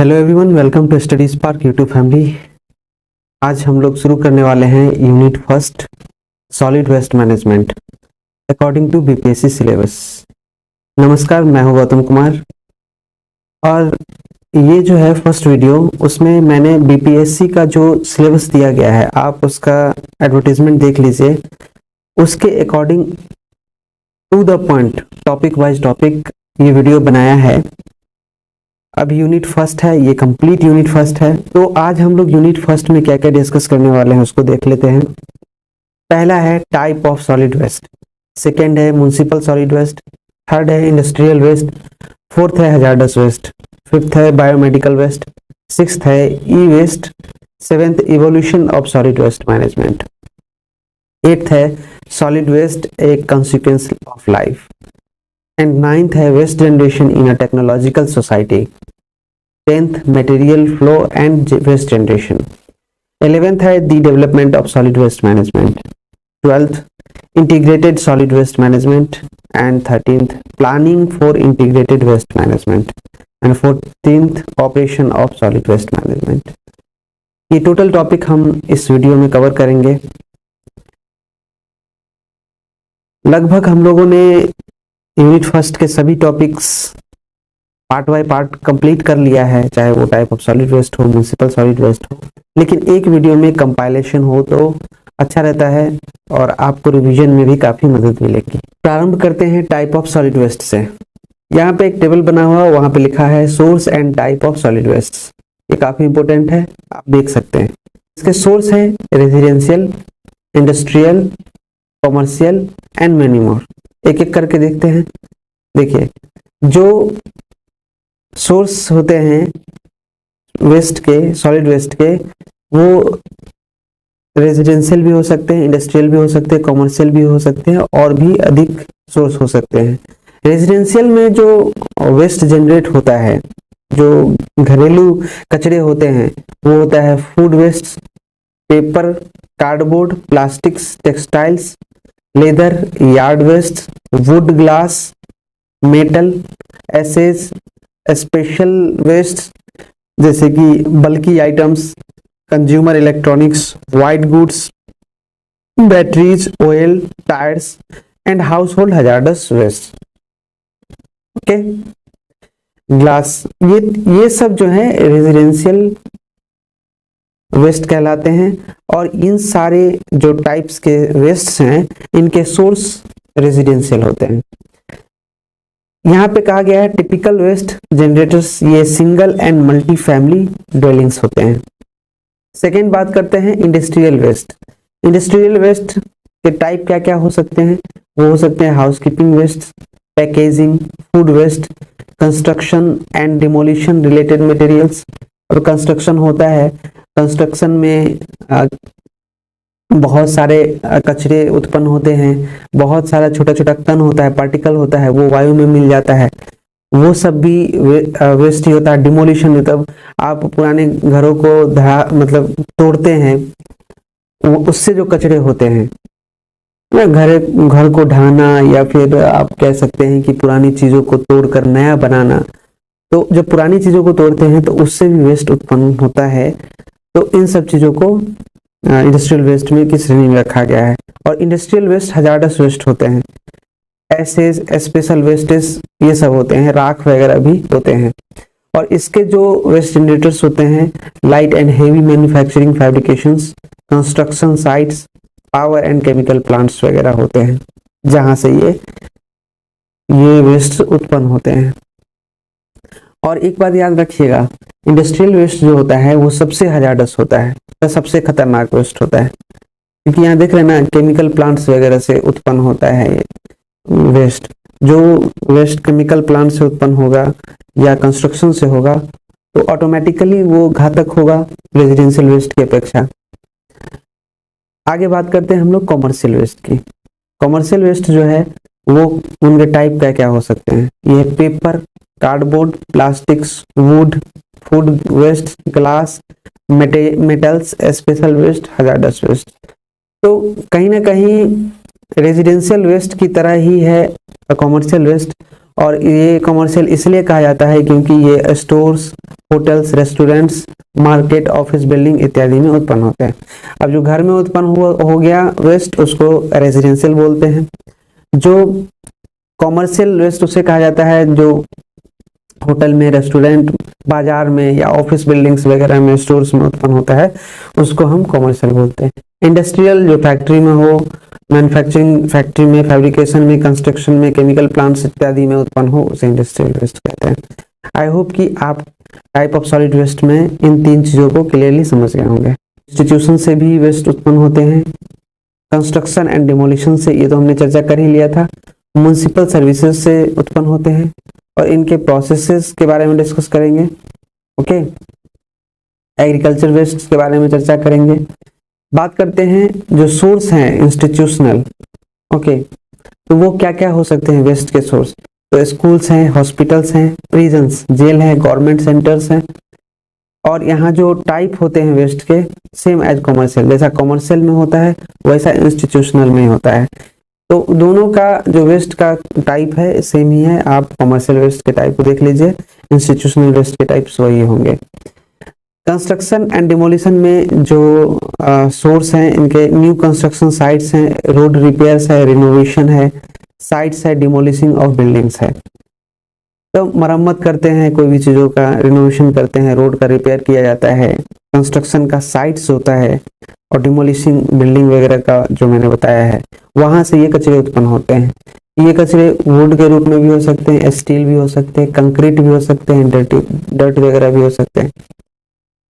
Hello everyone, welcome to study spark YouTube family. आज हम लोग शुरू करने वाले हैं unit first solid waste management according to BPSC syllabus. नमस्कार, मैं हूं गौतम कुमार और ये जो है फर्स्ट वीडियो, उसमें मैंने बीपीएससी का जो सिलेबस दिया गया है, आप उसका एडवर्टाइजमेंट देख लीजिए। उसके according to the point, topic wise topic ये वीडियो बनाया है। अब यूनिट फर्स्ट है, ये कंप्लीट यूनिट फर्स्ट है। तो आज हम लोग यूनिट फर्स्ट में क्या क्या डिस्कस करने वाले हैं उसको देख लेते हैं। पहला है type of solid waste, second है म्युनिसिपल सॉलिड वेस्ट, थर्ड है इंडस्ट्रियल वेस्ट, फोर्थ है हैजार्डस वेस्ट, फिफ्थ है बायोमेडिकल वेस्ट, सिक्स्थ है E waste, seventh evolution of solid waste management, eighth है solid waste a consequence of life, and ninth है waste generation in a technological society, 10th material flow and waste generation, 11th है the development of solid waste management, 12th integrated solid waste management, and 13th planning for integrated waste management, and 14th operation of solid waste management। ये total topic हम इस video में cover करेंगे। लगभग हम लोगों ने यूनिट फर्स्ट के सभी topics part by part complete कर लिया है, चाहे वो टाइप ऑफ सॉलिड वेस्ट हो, म्युनिसिपल सॉलिड वेस्ट हो, लेकिन एक वीडियो में कंपाइलेशन हो तो अच्छा रहता है और आपको रिवीजन में भी काफ़ी मदद मिलेगी। प्रारंभ करते हैं टाइप ऑफ सॉलिड वेस्ट से। यहाँ पे एक टेबल बना हुआ, वहाँ पे लिखा है source and type of solid waste. ये काफ़ी इंपॉर्टेंट है, आप देख सकते हैं। इसके सोर्स है residential, industrial, commercial and many more. एक एक करके देखते हैं। देखिए, जो सोर्स होते हैं वेस्ट के, सॉलिड वेस्ट के, वो रेजिडेंशियल भी हो सकते हैं, इंडस्ट्रियल भी हो सकते हैं, कॉमर्शियल भी हो सकते हैं और भी अधिक सोर्स हो सकते हैं। रेजिडेंशियल में जो वेस्ट जनरेट होता है, जो घरेलू कचरे होते हैं, वो होता है food waste, paper, cardboard, plastics, textiles, leather, yard waste, wood, glass, metal, ashes, special waste जैसे कि bulky items, consumer electronics, white goods, batteries, oil, tyres and household hazardous waste. Okay, glass, ये सब जो है residential waste कहलाते हैं। और इन सारे जो टाइप्स के वेस्ट हैं, इनके सोर्स रेजिडेंशियल होते हैं। यहाँ पे कहा गया है टिपिकल वेस्ट जनरेटर्स, ये single and multi family dwellings होते हैं। सेकेंड बात करते हैं इंडस्ट्रियल वेस्ट। इंडस्ट्रियल वेस्ट के टाइप क्या क्या हो सकते हैं? वो हो सकते हैं housekeeping waste, packaging, food waste, construction and demolition related materials. और कंस्ट्रक्शन होता है, कंस्ट्रक्शन में बहुत सारे कचरे उत्पन्न होते हैं, बहुत सारा छोटा छोटा कण होता है, पार्टिकल होता है, वो वायु में मिल जाता है, वो सब भी वेस्ट ही होता है। डिमोलिशन मतलब आप पुराने घरों को मतलब तोड़ते हैं, उससे जो कचरे होते हैं, घर को ढाना, या फिर आप कह सकते हैं कि पुरानी चीजों को तोड़कर नया बनाना। तो जब पुरानी चीजों को तोड़ते हैं तो उससे भी वेस्ट उत्पन्न होता है। तो इन सब चीजों को इंडस्ट्रियल वेस्ट में किस श्रेणी में रखा गया है। और इंडस्ट्रियल वेस्ट हजार्डस वेस्ट होते हैं, एसेज, स्पेशल वेस्टेज, ये सब होते हैं, राख वगैरह भी होते हैं। और इसके जो वेस्ट जनरेटर्स होते हैं, light and heavy manufacturing fabrications, construction sites, power and chemical plants वगैरह होते हैं, जहां से ये वेस्ट उत्पन्न होते हैं। और एक बात याद रखिएगा, इंडस्ट्रियल वेस्ट जो होता है वो सबसे हजार्डस होता है, सबसे खतरनाक वेस्ट होता है, क्योंकि यहाँ देख रहे हैं ना, केमिकल प्लांट्स वगैरह से उत्पन्न होता है ये वेस्ट। जो वेस्ट केमिकल प्लांट से उत्पन्न होगा या कंस्ट्रक्शन से होगा तो ऑटोमेटिकली वो घातक होगा रेजिडेंशियल वेस्ट की अपेक्षा। आगे बात करते हैं हम लोग कॉमर्शियल वेस्ट की। कॉमर्शियल वेस्ट जो है वो उनके टाइप क्या क्या हो सकते हैं? ये paper, cardboard, plastics, wood, food waste, glass, metals, special waste, hazardous waste. तो कहीं ना कहीं रेजिडेंशियल वेस्ट की तरह ही है कॉमर्शियल वेस्ट, और ये कमर्शियल इसलिए कहा जाता है क्योंकि ये stores, hotels, restaurants, market, office building इत्यादि में उत्पन्न होते हैं। अब जो घर में उत्पन्न हो गया वेस्ट उसको रेजिडेंशियल बोलते हैं। जो कॉमर्शियल वेस्ट उसे कहा जाता है जो होटल में, रेस्टोरेंट, बाजार में या ऑफिस बिल्डिंग्स वगैरह में, स्टोर्स में उत्पन्न होता है, उसको हम कॉमर्शियल बोलते हैं। इंडस्ट्रियल जो फैक्ट्री में हो, मैन्युफैक्चरिंग फैक्ट्री में, फैब्रिकेशन में, कंस्ट्रक्शन में, केमिकल प्लांट्स इत्यादि में उत्पन्न हो उसे इंडस्ट्रियल वेस्ट कहते हैं। आई होप कि आप टाइप ऑफ सॉलिड वेस्ट में इन 3 चीजों को क्लियरली समझ गए होंगे। इंस्टीट्यूशन से भी वेस्ट उत्पन्न होते हैं, कंस्ट्रक्शन एंड डिमोलिशन से, ये तो हमने चर्चा कर ही लिया था, म्युनिसिपल सर्विसेज से उत्पन्न होते हैं और इनके प्रोसेसेस के बारे में डिस्कस करेंगे। ओके, एग्रीकल्चर वेस्ट के बारे में चर्चा करेंगे। बात करते हैं जो सोर्स हैं इंस्टीट्यूशनल। ओके, तो वो क्या क्या हो सकते हैं वेस्ट के सोर्स? तो स्कूल्स हैं, हॉस्पिटल्स हैं, प्रिजन्स, जेल हैं, गवर्नमेंट सेंटर्स हैं। और यहाँ जो टाइप होते हैं वेस्ट के सेम एज कॉमर्शियल, जैसा कॉमर्शियल में होता है वैसा इंस्टीट्यूशनल में होता है। तो दोनों का जो वेस्ट का टाइप है सेम ही है। आप कॉमर्शियल वेस्ट के टाइप को देख लीजिए, इंस्टीट्यूशनल वेस्ट के टाइप्स वही होंगे। कंस्ट्रक्शन एंड डिमोलिशन में जो सोर्स हैं इनके न्यू कंस्ट्रक्शन साइट्स हैं, रोड रिपेयर्स है, रिनोवेशन है, साइट्स है, डिमोलिशिंग ऑफ बिल्डिंग्स है। तो मरम्मत करते हैं कोई भी चीज़ों का, रिनोवेशन करते हैं, रोड का रिपेयर किया जाता है, कंस्ट्रक्शन का साइट्स होता है और डिमोलिशिंग बिल्डिंग वगैरह का जो मैंने बताया है, वहाँ से ये कचरे उत्पन्न होते हैं। ये कचरे वुड के रूप में भी हो सकते हैं, स्टील भी हो सकते हैं, कंक्रीट भी हो सकते हैं, डर्ट वगैरह भी हो सकते हैं।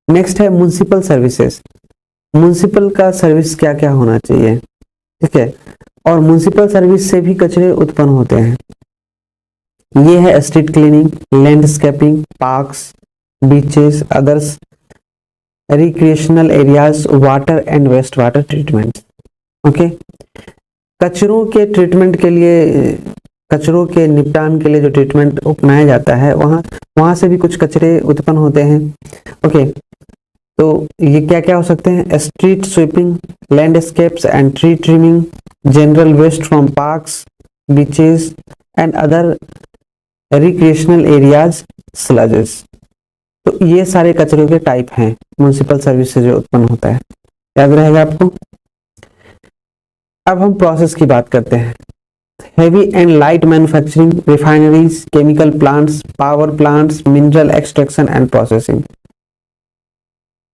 नेक्स्ट है म्युनिसिपल सर्विसेज। म्युनिसिपल का सर्विस क्या क्या होना चाहिए, ठीक है, और म्युनिसिपल सर्विस से भी कचरे उत्पन्न होते हैं। ये है street cleaning, landscaping, parks, beaches, others recreational areas, water and waste water treatment. Okay, कचरों के ट्रीटमेंट के लिए, कचरों के निपटान के लिए जो ट्रीटमेंट अपनाया जाता है वहाँ से भी कुछ कचरे उत्पन्न होते हैं। ओके, तो ये क्या क्या हो सकते हैं? Street sweeping, landscapes and tree trimming, general waste from parks, beaches and other recreational areas, sludges. तो ये सारे कचरों के टाइप हैं म्युनिसिपल सर्विस से जो उत्पन्न होता है, याद रहेगा आपको। अब हम प्रोसेस की बात करते हैं। Heavy and light manufacturing, refineries, chemical plants, power plants, mineral extraction and processing.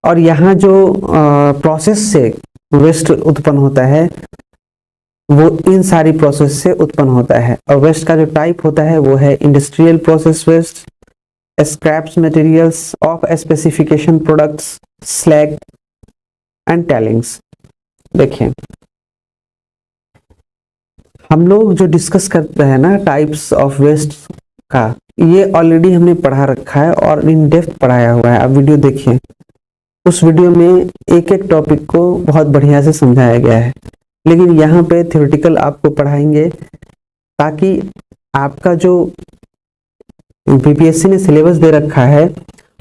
और यहाँ जो प्रोसेस से वेस्ट उत्पन्न होता है वो इन सारी प्रोसेस से उत्पन्न होता है। और वेस्ट का जो टाइप होता है वो है industrial process waste, scraps materials off specification products, slag and tailings. देखिए, हम लोग जो डिस्कस करते हैं ना टाइप्स ऑफ वेस्ट का, ये ऑलरेडी हमने पढ़ा रखा है और इन डेप्थ पढ़ाया हुआ है। आप वीडियो देखिए, उस वीडियो में एक एक टॉपिक को बहुत बढ़िया से समझाया गया है। लेकिन यहाँ पे थ्योरेटिकल आपको पढ़ाएंगे ताकि आपका जो बीपीएससी ने सिलेबस दे रखा है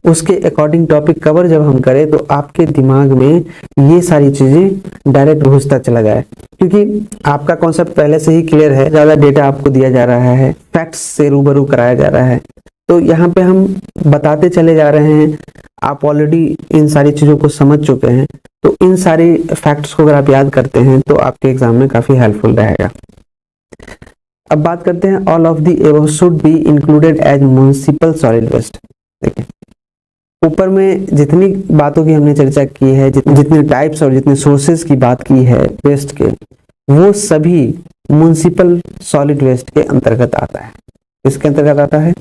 उसके अकॉर्डिंग टॉपिक कवर जब हम करें तो आपके दिमाग में ये सारी चीजें डायरेक्ट घुसता चला जाए, क्योंकि आपका कॉन्सेप्ट पहले से ही क्लियर है, ज्यादा डेटा आपको दिया जा रहा है, फैक्ट्स से रूबरू कराया जा रहा है। तो यहाँ पे हम बताते चले जा रहे हैं, आप ऑलरेडी इन सारी चीजों को समझ चुके हैं। तो इन सारी फैक्ट्स को अगर आप याद करते हैं तो आपके एग्जाम में काफी हेल्पफुल रहेगा। अब बात करते हैं all of the above should be included as municipal solid waste. देखिए, ऊपर में जितनी बातों की हमने चर्चा की है, जितने टाइप्स और जितने सोर्सेज की बात की है वेस्ट के, वो सभी म्युनिसिपल सॉलिड वेस्ट के अंतर्गत आता है। इसके अंतर्गत आता है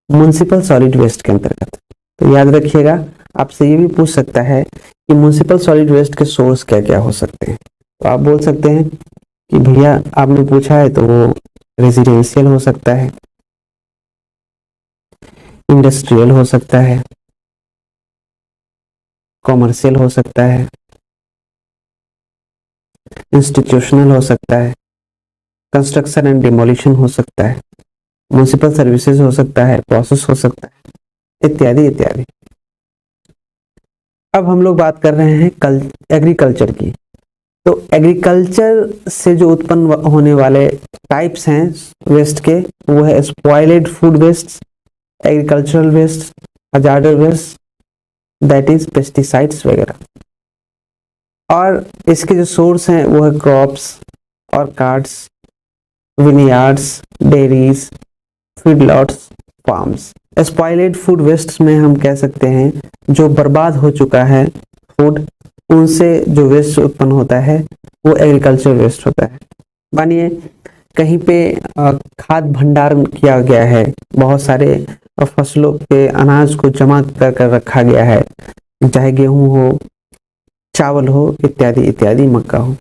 म्युनिसिपल सॉलिड वेस्ट के अंतर्गत। तो याद रखिएगा, आपसे ये भी पूछ सकता है कि म्युनिसिपल सॉलिड वेस्ट के सोर्स क्या क्या हो सकते हैं। तो आप बोल सकते हैं कि भैया आपने पूछा है तो वो रेजिडेंशियल हो सकता है, इंडस्ट्रियल हो सकता है, कॉमर्शियल हो सकता है, इंस्टीट्यूशनल हो सकता है, कंस्ट्रक्शन एंड डिमोलिशन हो सकता है, म्युनिसिपल सर्विसेज हो सकता है, प्रोसेस हो सकता है, इत्यादि इत्यादि। अब हम लोग बात कर रहे हैं एग्रीकल्चर की। तो एग्रीकल्चर से जो उत्पन्न होने वाले टाइप्स हैं वेस्ट के, वो है spoiled food waste, agricultural waste, hazardous waste, that is pesticides वगैरह। और इसके जो सोर्स हैं वो है crops, orchards, vineyards, dairies, feedlots, farms. Spoiled food waste में हम कह सकते हैं जो बर्बाद हो चुका है फूड, उनसे जो वेस्ट उत्पन्न होता है वो एग्रीकल्चर वेस्ट होता है। मानिए कहीं पे खाद भंडारण किया गया है, बहुत सारे फसलों के अनाज को जमा कर रखा गया है, चाहे गेहूं हो, चावल हो, इत्यादि इत्यादि, मक्का हो।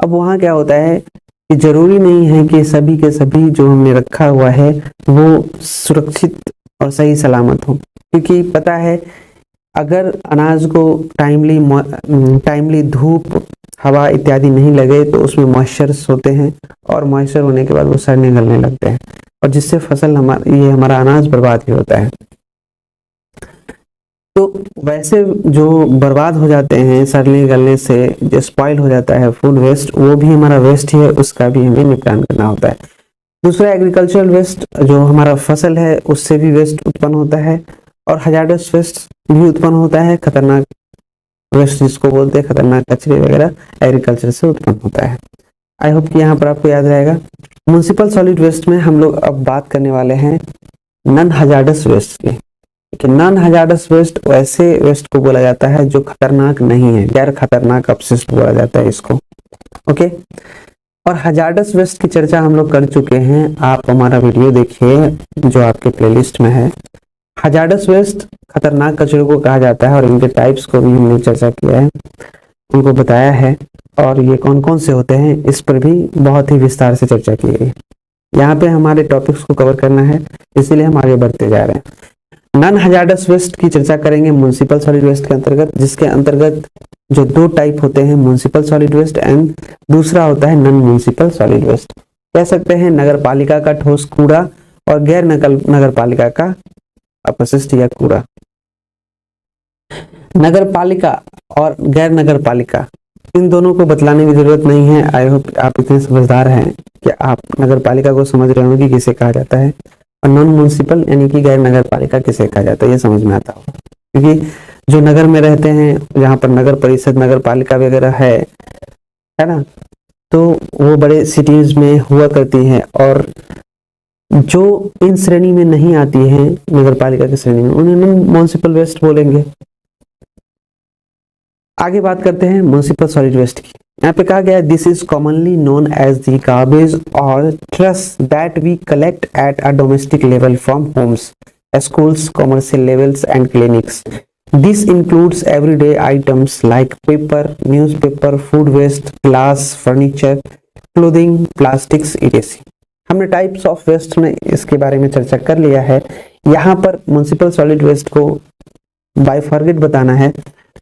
अब वहाँ क्या होता है कि जरूरी नहीं है कि सभी के सभी जो हमने रखा हुआ है वो सुरक्षित और सही सलामत हो, क्योंकि पता है अगर अनाज को टाइमली धूप, हवा इत्यादि नहीं लगे तो उसमें मॉइस्चर्स होते हैं, और मॉइस्चर होने के बाद वो सड़ने गलने लगते हैं, और जिससे फसल हमारा अनाज बर्बाद ही होता है। तो वैसे जो बर्बाद हो जाते हैं सड़ने गलने से, जो स्पॉइल हो जाता है फूड वेस्ट, वो भी हमारा वेस्ट ही है, उसका भी हमें निपटान करना होता है। दूसरा एग्रीकल्चरल वेस्ट, जो हमारा फसल है उससे भी वेस्ट उत्पन्न होता है, और हजार्डस वेस्ट भी उत्पन्न होता है, खतरनाक वेस्ट जिसको बोलते हैं, खतरनाक कचरे वगैरह एग्रीकल्चर से उत्पन्न होता है। आई होप कि यहाँ पर आपको याद रहेगा। म्युनिसिपल सॉलिड वेस्ट में हम लोग अब बात करने वाले हैं नॉन हजार्डस वेस्ट की। कि नॉन हजार्डस वेस्ट वैसे वेस्ट को बोला जाता है जो खतरनाक नहीं है, गैर खतरनाक अपशिष्ट बोला जाता है इसको। ओके, और हजार्डस वेस्ट की चर्चा हम लोग कर चुके हैं, आप हमारा वीडियो देखिए जो आपके प्लेलिस्ट में है। हजार्डस वेस्ट खतरनाक कचरों को कहा जाता है, और इनके टाइप्स को भी हमने चर्चा किया है, उनको बताया है, और ये कौन कौन से होते हैं इस पर भी बहुत ही विस्तार से चर्चा की गई। यहाँ पे हमारे टॉपिक्स को कवर करना है, इसीलिए हम आगे बढ़ते जा रहे हैं। नॉन हजार्डस वेस्ट की चर्चा करेंगे म्युनिसिपल सॉलिड वेस्ट के अंतर्गत, जिसके अंतर्गत जो दो टाइप होते हैं, म्युनिसिपल सॉलिड वेस्ट एंड दूसरा होता है नॉन म्युनिसिपल सॉलिड वेस्ट। कह सकते हैं नगर पालिका का ठोस कूड़ा और गैर नगर पालिका का अपशिष्ट या कूड़ा। नगर पालिका और गैर नगर पालिका, इन दोनों को बतलाने की जरूरत नहीं है। आई होप आप इतने समझदार हैं कि आप नगर पालिका को समझ रहे होंगे किसे कहा जाता है, और नॉन म्युनिसिपल यानी कि गैर नगर पालिका किसे कहा जाता है, ये समझ में आता होगा। क्योंकि जो नगर में रहते हैं, जहाँ पर नगर परिषद, नगर पालिका वगैरह है ना, तो वो बड़े सिटीज में हुआ करती हैं, और जो इन श्रेणी में नहीं आती है, नगर पालिका की श्रेणी में, उन्हें नॉन म्युनिसिपल वेस्ट बोलेंगे। आगे बात करते हैं म्युनिसिपल सॉलिड वेस्ट की। यहाँ पे कहा गया है this is commonly known as the garbage और trash that we collect at a domestic level from homes, schools, commercial levels and clinics. This includes everyday items like paper, newspaper, food waste, glass, furniture, clothing, plastics, etc. हमने types of waste में इसके बारे में चर्चा कर लिया है। यहाँ पर म्युनिसिपल सॉलिड वेस्ट को बाय फॉरगेट बताना है,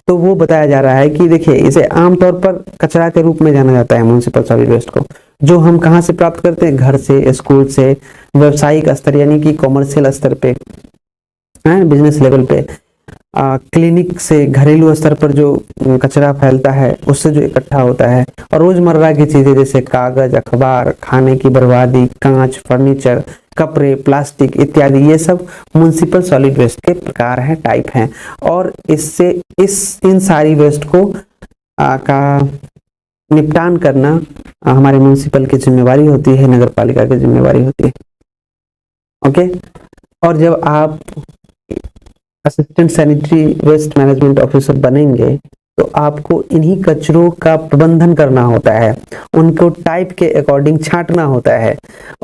तो वो बताया जा रहा है कि देखिए इसे आमतौर पर कचरा के रूप में जाना जाता है म्युनिसिपल सॉलिड वेस्ट को, जो हम कहाँ से प्राप्त करते हैं, घर से, स्कूल से, व्यावसायिक स्तर यानी कि कॉमर्शियल स्तर पे, बिजनेस लेवल पे, क्लिनिक से, घरेलू स्तर पर जो कचरा फैलता है उससे जो इकट्ठा होता है, और रोजमर्रा की चीजें जैसे कागज, अखबार, खाने की बर्बादी, कांच, फर्नीचर, कपड़े, प्लास्टिक इत्यादि, ये सब म्युनिसिपल सॉलिड वेस्ट के प्रकार हैं, टाइप हैं। और इससे इन सारी वेस्ट को का निपटान करना हमारे म्युनिसिपल की जिम्मेवारी होती है, नगर पालिका की जिम्मेवारी होती है। ओके, और जब आप assistant sanitary waste management officer बनेंगे तो आपको इन्हीं कचरों का प्रबंधन करना होता है, उनको टाइप के अकॉर्डिंग छांटना होता है,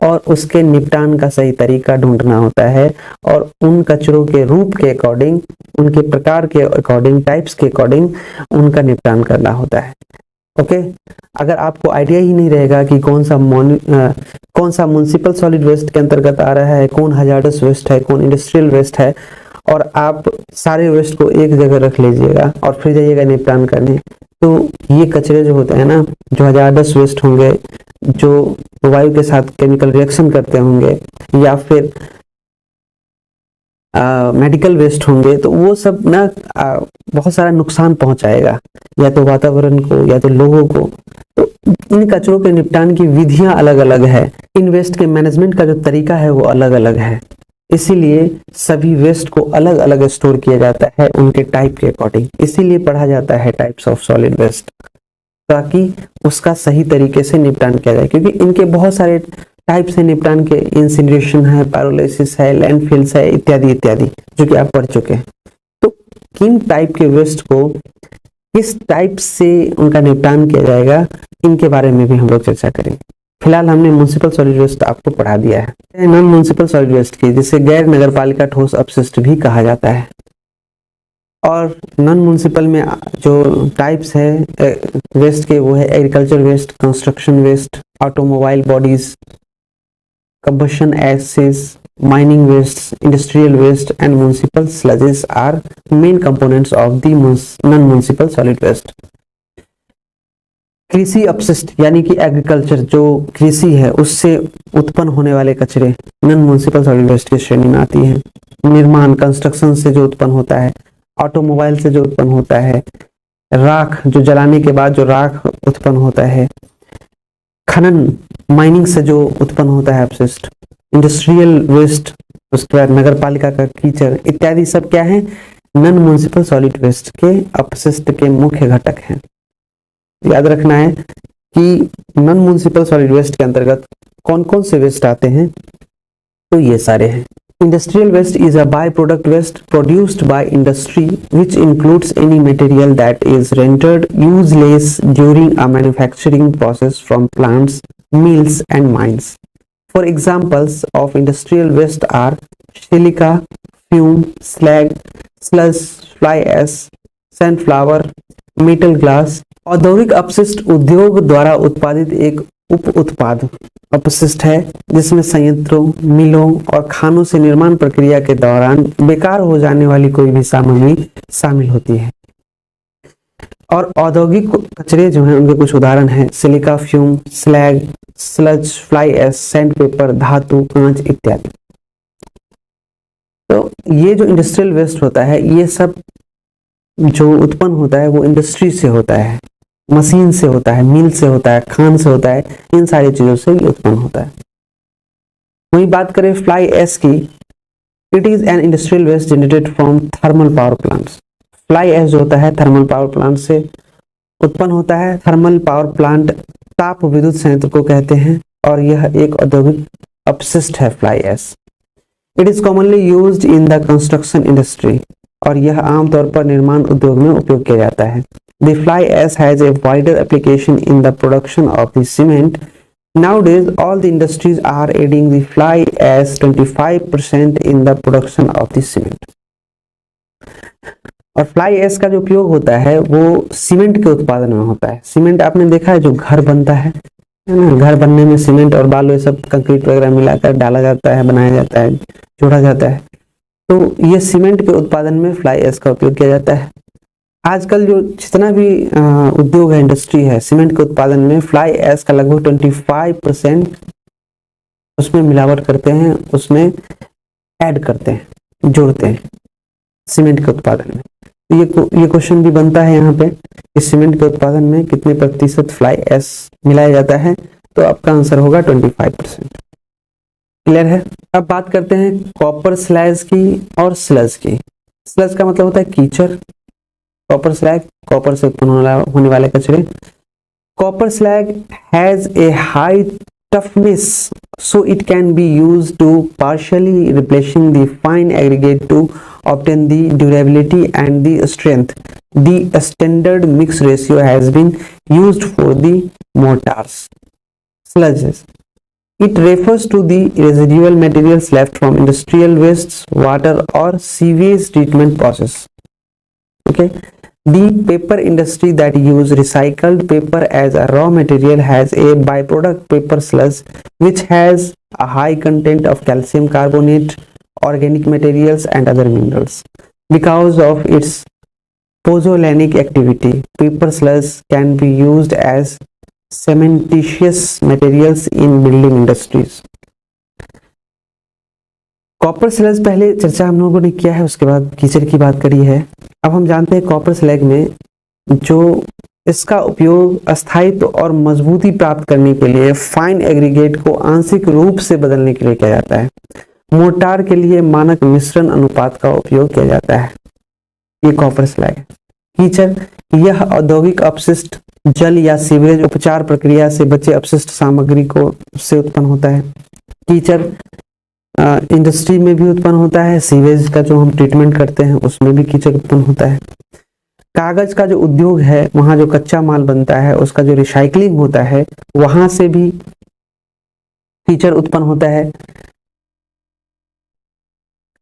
और उसके निपटान का सही तरीका ढूंढना होता है, और उन कचरों के रूप के अकॉर्डिंग, उनके प्रकार के अकॉर्डिंग, टाइप्स के अकॉर्डिंग उनका निपटान करना होता है। ओके, अगर आपको आइडिया ही नहीं रहेगा कि कौन सा म्युनिसिपल सॉलिड वेस्ट के अंतर्गत आ रहा है, कौन हजार्डस वेस्ट है, कौन इंडस्ट्रियल वेस्ट है, और आप सारे वेस्ट को एक जगह रख लीजिएगा और फिर जाइएगा निपटान करने, तो ये कचरे जो होते हैं ना, जो हजार्डस वेस्ट होंगे, जो वायु के साथ केमिकल रिएक्शन करते होंगे, या फिर मेडिकल वेस्ट होंगे, तो वो सब ना बहुत सारा नुकसान पहुंचाएगा, या तो वातावरण को, या तो लोगों को, तो इन कचरों के निपटान की विधियां अलग अलग है, इन वेस्ट के मैनेजमेंट का जो तरीका है वो अलग अलग है, इसीलिए सभी वेस्ट को अलग अलग स्टोर किया जाता है उनके टाइप के अकॉर्डिंग। इसीलिए पढ़ा जाता है टाइप्स ऑफ सॉलिड वेस्ट, ताकि उसका सही तरीके से निपटान किया जाए, क्योंकि इनके बहुत सारे टाइप से निपटान के, इंसिनरेशन है, पायरोलिसिस है, लैंडफिल्स है, इत्यादि इत्यादि, जो कि आप पढ़ चुके हैं। तो किन टाइप के वेस्ट को किस टाइप से उनका निपटान किया जाएगा, इनके बारे में भी हम लोग चर्चा करेंगे। फिलहाल हमने म्युनिसिपल सॉलिड वेस्ट आपको पढ़ा दिया है। नॉन म्युनिसिपल सॉलिड वेस्ट की, जिसे गैर नगर पालिका ठोस अपशिष्ट भी कहा जाता है। और नॉन म्युनिसिपल में जो टाइप्स है वेस्ट के, वो है agriculture waste, construction waste, automobile bodies, combustion ashes, mining wastes, industrial waste and municipal sludges are main components of the non-municipal solid waste. कृषि अपशिष्ट यानी कि एग्रीकल्चर, जो कृषि है उससे उत्पन्न होने वाले कचरे नॉन म्युनिसिपल सॉलिड वेस्ट की श्रेणी में आती है। निर्माण, कंस्ट्रक्शन से जो उत्पन्न होता है, ऑटोमोबाइल से जो उत्पन्न होता है, राख, जो जलाने के बाद जो राख उत्पन्न होता है, खनन, माइनिंग से जो उत्पन्न होता है अपशिष्ट, इंडस्ट्रियल वेस्ट, उसके बाद नगर पालिका का कीचड़, इत्यादि सब क्या है, नॉन म्युनिसिपल सॉलिड वेस्ट के अपशिष्ट के मुख्य घटक हैं। याद रखना है कि नॉन म्युनिसिपल सॉलिड वेस्ट के अंतर्गत कौन कौन से वेस्ट आते हैं, तो ये सारे हैं। Industrial waste is a by product waste produced by industry which includes any material that is rendered useless during a manufacturing process from plants, mills and mines. For examples of industrial waste are silica, fume, slag, sludge, fly ash, sunflower, metal glass. औद्योगिक अपशिष्ट उद्योग द्वारा उत्पादित एक उप उत्पाद अपशिष्ट है, जिसमें संयंत्रों, मिलों और खानों से निर्माण प्रक्रिया के दौरान बेकार हो जाने वाली कोई भी सामग्री शामिल होती है। और औद्योगिक कचरे जो हैं उनके कुछ उदाहरण हैं, silica, fume, slag, sludge, fly ash, sand paper, धातु, कांच इत्यादि। तो ये जो इंडस्ट्रियल वेस्ट होता है, ये सब जो उत्पन्न होता है वो इंडस्ट्री से होता है, मशीन से होता है, मिल से होता है, खान से होता है, इन सारी चीजों से ये उत्पन्न होता है। वही बात करें फ्लाई एश की, it is an industrial waste generated from thermal power plants. Fly ash जो होता है थर्मल पावर प्लांट से उत्पन्न होता है। थर्मल पावर प्लांट ताप विद्युत संयंत्र को कहते हैं और यह एक औद्योगिक अपशिष्ट है fly ash. It is commonly used in the construction industry और यह आमतौर पर निर्माण उद्योग में उपयोग किया जाता है। The fly ash has a wider application in the production of the cement. Nowadays, all the industries are adding the fly ash 25% in the production of the cement. और फ्लाई एश का जो उपयोग होता है वो सीमेंट के उत्पादन में होता है। सीमेंट आपने देखा है, जो घर बनता है ना, घर बनने में सीमेंट और बालू ये सब कंक्रीट वगैरह मिलाकर डाला जाता है, बनाया जाता है, जोड़ा जाता है। तो ये सीमेंट के उत्पादन में फ्लाई एश का उपयोग किया जाता है। आजकल जो जितना भी उद्योग है, इंडस्ट्री है, सीमेंट के उत्पादन में फ्लाई एश का लगभग 25% उसमें मिलावट करते हैं, उसमें ऐड करते हैं, जोड़ते हैं सीमेंट के उत्पादन में। ये क्वेश्चन भी बनता है यहाँ पे कि सीमेंट के उत्पादन में कितने प्रतिशत फ्लाई एश मिलाया जाता है, तो आपका आंसर होगा 25%। क्लियर है। अब बात करते हैं कॉपर स्लैज की और स्लज की। स्लज का मतलब होता है कीचड़, कॉपर स्लैग कॉपर से उत्पन्न होने वाले कचरे। Copper slag has a high toughness, so it can be used to partially replacing the fine aggregate to obtain the durability and the strength. The standard mix ratio has been used for the mortars. Sludges. It refers to the residual materials left from industrial wastes, water or sewage treatment process. Okay. The paper industry that use recycled paper as a raw material has a byproduct paper sludge which has a high content of calcium carbonate, organic materials and other minerals. Because of its pozzolanic activity, paper sludge can be used as cementitious materials in building industries. Copper slag पहले चर्चा हम लोगों ने किया है, उसके बाद कीचड़ की बात करी है। अब हम जानते हैं कॉपर स्लैग में जो इसका उपयोग अस्थायित्व और मजबूती प्राप्त करने के लिए फाइन एग्रीगेट को आंशिक रूप से बदलने के लिए किया जाता है। मोर्टार के लिए मानक मिश्रण अनुपात का उपयोग किया जाता है। ये कॉपर स्लैग है। कीचड़, यह औद्योगिक अपशिष्ट जल या सीवरेज उपचार प्रक्रिया से बचे अपशिष्ट सामग्री को से उत्पन्न होता है। कीचड़ इंडस्ट्री में भी उत्पन्न होता है, सीवेज का जो हम ट्रीटमेंट करते हैं उसमें भी कीचड़ उत्पन्न होता है। कागज का जो उद्योग है, वहां जो कच्चा माल बनता है उसका जो रिसाइकलिंग होता है वहां से भी कीचड़ उत्पन्न होता है।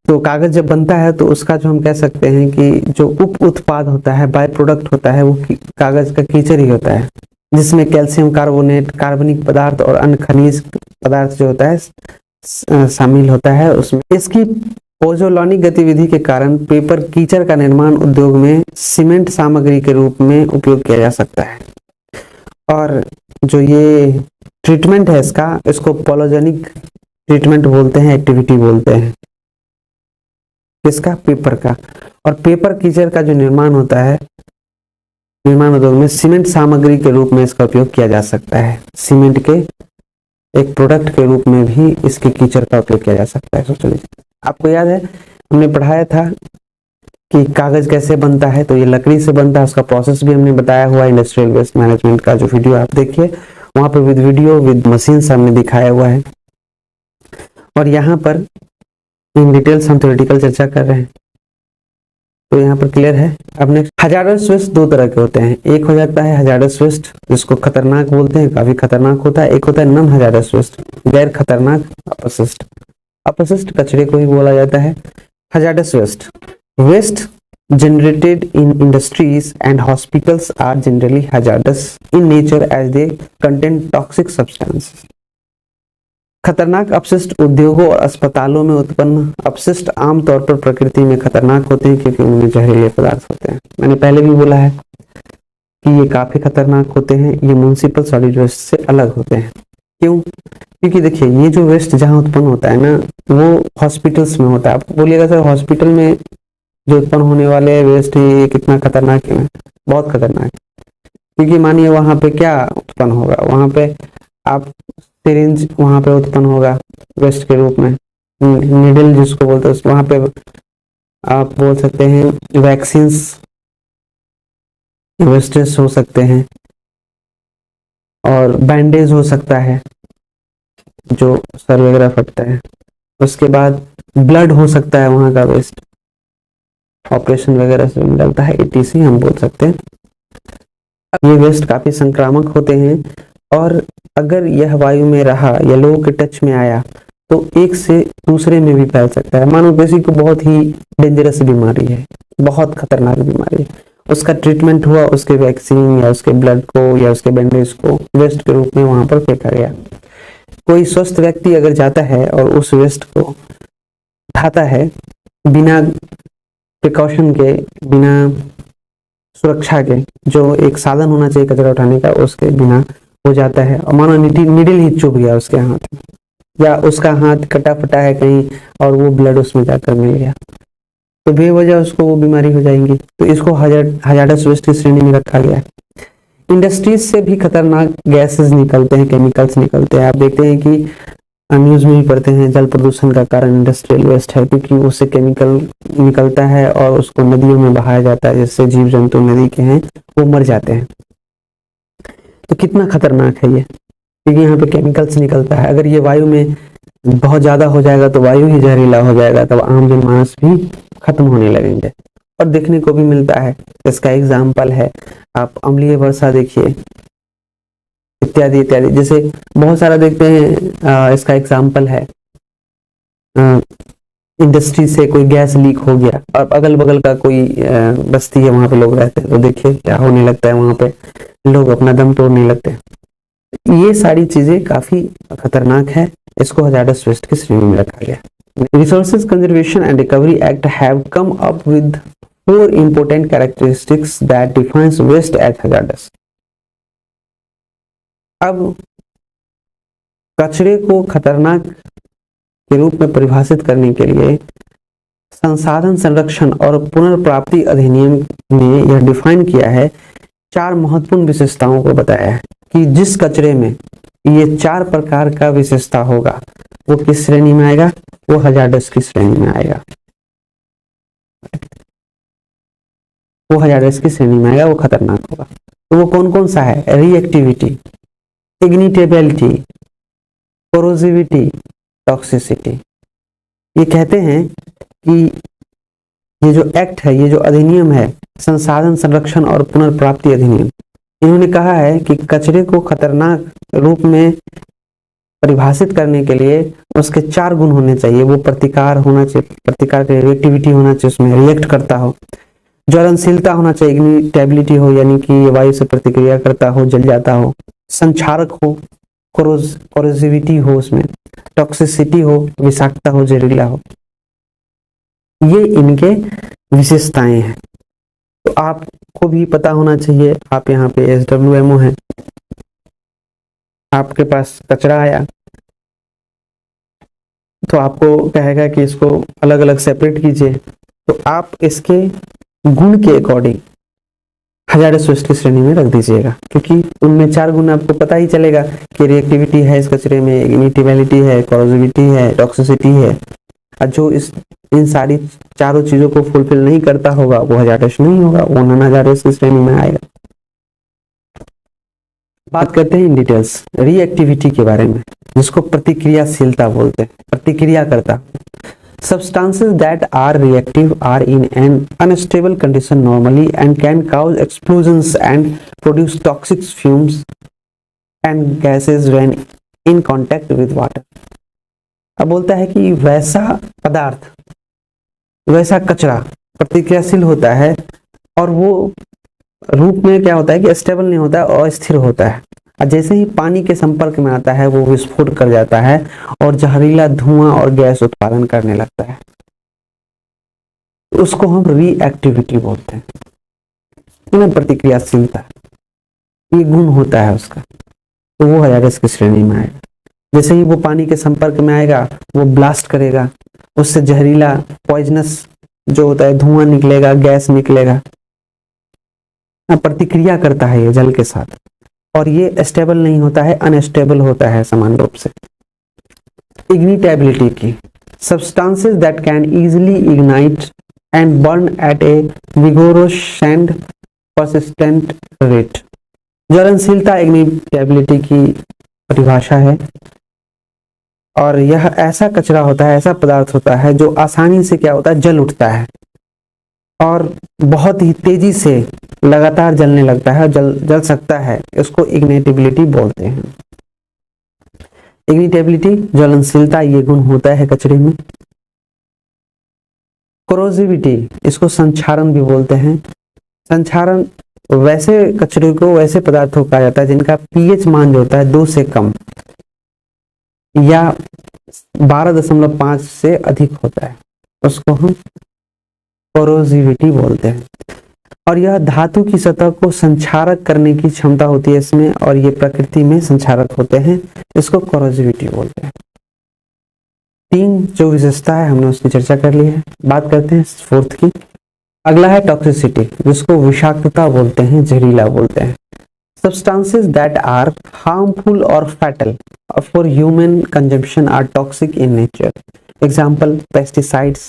तो कागज जब बनता है तो उसका जो हम कह सकते हैं कि जो उप उत्पाद होता है, बाय प्रोडक्ट होता है, वो कागज का कीचड़ ही होता है, जिसमें कैल्शियम कार्बोनेट, कार्बनिक पदार्थ और अन्य खनिज पदार्थ जो होता है शामिल होता है उसमें। इसकी पोजोलॉनिक गतिविधि के कारण पेपर कीचड़ का निर्माण उद्योग में सीमेंट सामग्री के रूप में उपयोग किया जा सकता है। और जो ये ट्रीटमेंट है इसको पोलोजेनिक ट्रीटमेंट बोलते हैं, एक्टिविटी बोलते हैं इसका, पेपर का। और पेपर कीचड़ का जो निर्माण होता है निर्माण उद्योग में सीमेंट सामग्री के रूप में इसका उपयोग किया जा सकता है। सीमेंट के एक प्रोडक्ट के रूप में भी इसके कीचड़ का उपयोग किया जा सकता है। सोच लीजिए, आपको याद है हमने पढ़ाया था कि कागज कैसे बनता है, तो ये लकड़ी से बनता है, उसका प्रोसेस भी हमने बताया हुआ इंडस्ट्रियल वेस्ट मैनेजमेंट का जो वीडियो आप देखिए, वहां पर विद वीडियो विद मशीन हमने दिखाया हुआ है। और यहाँ पर इन डिटेल्स हम थ्योरेटिकल चर्चा कर रहे हैं, तो यहाँ पर क्लियर है। अब नेक्स्ट, हजार्डस वेस्ट दो तरह के होते हैं। एक हो जाता है हजार्डस वेस्ट जिसको खतरनाक बोलते हैं, काफी खतरनाक होता है। एक होता है नॉन हजार्डस वेस्ट, गैर खतरनाक अपशिष्ट। अपशिष्ट कचरे को ही बोला जाता है। Hazardous waste, waste generated in industries and hospitals are generally hazardous in nature as they contain toxic substances. खतरनाक अपशिष्ट उद्योगों और अस्पतालों में उत्पन्न अपशिष्ट आमतौर पर प्रकृति में खतरनाक होते हैं क्योंकि उनमें जहरीले पदार्थ होते हैं। मैंने पहले भी बोला है कि ये काफी खतरनाक होते हैं, ये म्युनिसिपल सॉलिड वेस्ट से अलग होते हैं। क्यों? क्योंकि देखिए ये जो वेस्ट जहाँ उत्पन्न होता है ना, वो हॉस्पिटल्स में होता है। आप बोलिएगा सर हॉस्पिटल में जो उत्पन्न होने वाले वेस्ट ये कितना खतरनाक है? बहुत खतरनाक, क्योंकि मानिए वहां पे क्या उत्पन्न होगा, वहां पे आप सिरिंज वहां पे उत्पन्न होगा वेस्ट के रूप में, नीडल जिसको बोलते हैं, वहां पे आप बोल सकते हैं वैक्सीन्स वेस्टेज हो सकते हैं, और बैंडेज हो सकता है जो सर वगैरह फटता है। उसके बाद ब्लड हो सकता है वहां का वेस्ट, ऑपरेशन वगैरह से निकलता है, ETC हम बोल सकते हैं। ये वेस्ट काफी संक्रामक होते हैं और अगर यह वायु में रहा या लोगों के टच में आया तो एक से दूसरे में भी फैल सकता है। मानो किसी को बहुत ही डेंजरस बीमारी है, बहुत खतरनाक बीमारी है, उसका ट्रीटमेंट हुआ, उसके वैक्सीन या उसके ब्लड को या उसके बैंडेज को वेस्ट के रूप में वहां पर फेंका गया। कोई स्वस्थ व्यक्ति अगर जाता है और उस वेस्ट को उठाता है बिना प्रिकॉशन के, बिना सुरक्षा के, जो एक साधन होना चाहिए कचरा उठाने का, उसके बिना हो जाता है और मानो नीडल ही चुभ गया उसके हाथ में, या उसका हाथ कटा फटा है कहीं और वो ब्लड उसमें जाकर मिल गया, तो बेवजह उसको वो बीमारी हो जाएंगी। तो इसको हजार्डस वेस्ट की श्रेणी में रखा गया है। इंडस्ट्रीज से भी खतरनाक गैसेस निकलते हैं, केमिकल्स निकलते हैं। आप देखते हैं कि न्यूज में भी पढ़ते हैं जल प्रदूषण का कारण इंडस्ट्रियल वेस्ट है, क्योंकि उससे केमिकल निकलता है और उसको नदियों में बहाया जाता है, जिससे जीव जंतु नदी के हैं वो मर जाते हैं। तो कितना खतरनाक है ये, क्योंकि यहाँ पे केमिकल्स निकलता है। अगर ये वायु में बहुत ज्यादा हो जाएगा तो वायु ही जहरीला हो जाएगा, तब आम जनमानस भी खत्म होने लगेंगे। और देखने को भी मिलता है, इसका एग्जाम्पल है आप अम्लीय वर्षा देखिए, इत्यादि इत्यादि, जैसे बहुत सारा देखते हैं। इसका एग्जाम्पल है इंडस्ट्री से कोई गैस लीक हो गया और अगल बगल का कोई बस्ती है, वहां पे लोग रहते हैं, तो देखिए क्या होने लगता है, वहां पे लोग अपना दम तोड़ने लगते हैं। ये सारी चीजें काफी खतरनाक है, इसको हजार्डस वेस्ट की श्रेणी में रखा गया। Resources conservation and recovery act have come up with 4 important characteristics that defines waste as hazardous. अब कचरे को खतरनाक के रूप में परिभाषित करने के लिए संसाधन संरक्षण और पुनर्प्राप्ति अधिनियम ने यह डिफाइन किया है 4 महत्वपूर्ण विशेषताओं को बताया है कि जिस कचरे में ये 4 प्रकार का विशेषता होगा वो किस श्रेणी में आएगा, वो हजार्डस की श्रेणी में आएगा, वो हजार्डस की श्रेणी में आएगा, वो खतरनाक होगा। तो वो कौन कौन सा है, रिएक्टिविटी, इग्निटेबिलिटी, कोरोसिविटी, टॉक्सिसिटी। ये कहते हैं कि ये जो एक्ट है, ये जो अधिनियम है, संसाधन संरक्षण और पुनर्प्राप्ति अधिनियम, इन्होंने कहा है कि कचरे को खतरनाक रूप में परिभाषित करने के लिए उसके 4 गुण होने चाहिए। वो प्रतिकार होना चाहिए, प्रतिकार की रिएक्टिविटी होना चाहिए, उसमें रिएक्ट करता हो, ज्वलनशीलता होना चाहिए, इग्निटेबिलिटी हो यानी कि ये वायु से प्रतिक्रिया करता हो, जल जाता हो, संक्षारक हो, कोरोसिविटी हो, उसमें टॉक्सिसिटी हो, विषाक्तता हो, जहरीला हो। ये इनके विशेषताएं हैं। तो आपको भी पता होना चाहिए। आप यहाँ पे SWMO है, आपके पास कचरा आया तो आपको कहेगा कि इसको अलग अलग सेपरेट कीजिए, तो आप इसके गुण के अकॉर्डिंग हजार्डस वेस्ट की श्रेणी में रख दीजिएगा, क्योंकि उनमें 4 गुण आपको पता ही चलेगा कि रिएक्टिविटी है इस कचरे में, इग्निटेबिलिटी है, कोरोसिविटी है, टॉक्सिसिटी है। और जो इन सारी चारों चीजों को फुलफिल नहीं करता होगा वो हजार्डस नहीं होगा, वो नॉन हजार्डस की श्रेणी में आएगा। बात करते हैं इन डिटेल्स रिएक्टिविटी के बारे में, जिसको प्रतिक्रियाशीलता बोलते हैं, प्रतिक्रिया करता। Substances that are reactive are in an unstable condition normally and can cause explosions and produce toxic fumes and gases when in contact with water. अब बोलता है कि वैसा पदार्थ, वैसा कचरा प्रतिक्रियाशील होता है और वो रूप में क्या होता है कि स्टेबल नहीं होता है, अस्थिर होता है, और जैसे ही पानी के संपर्क में आता है वो विस्फोट कर जाता है और जहरीला धुआं और गैस उत्पादन करने लगता है। उसको हम रिएक्टिविटी बोलते हैं, प्रतिक्रियाशीलता, ये गुण होता है उसका, तो वो हजार्डस की श्रेणी में आएगा। जैसे ही वो पानी के संपर्क में आएगा वो ब्लास्ट करेगा, उससे जहरीला पॉइजनस जो होता है धुआं निकलेगा, गैस निकलेगा, प्रतिक्रिया करता है ये जल के साथ, और ये स्टेबल नहीं होता है, अनस्टेबल होता है समान रूप से। इग्निटेबिलिटी की, substances that can easily ignite and burn at a vigorous and persistent rate. ज्वलनशीलता इग्निटेबिलिटी की परिभाषा है, और यह ऐसा कचरा होता है, ऐसा पदार्थ होता है जो आसानी से क्या होता है, जल उठता है और बहुत ही तेजी से लगातार जलने लगता है, जल सकता है, इसको इग्निटेबिलिटी बोलते हैं। इग्निटेबिलिटी, ज्वलनशीलता, ये गुण होता है कचरे में। कोरोसिविटी, इसको संक्षारण भी बोलते हैं। संक्षारण वैसे कचरे को, वैसे पदार्थों को कहा जाता है जिनका पीएच मान जो होता है 2 से कम या 12.5 से अधिक होता है, उसको हम कोरोसिविटी बोलते हैं। और यह धातु की सतह को संक्षारक करने की क्षमता होती है इसमें, और ये प्रकृति में संक्षारक होते हैं, इसको कोरोसिविटी बोलते हैं। 3 जो विशेषता है हमने उसकी चर्चा कर ली है। बात करते हैं 4th की। अगला है टॉक्सिसिटी, जिसको विषाक्तता बोलते हैं, जहरीला बोलते हैं। Substances that are harmful or fatal for human consumption are toxic in nature. Example: pesticides,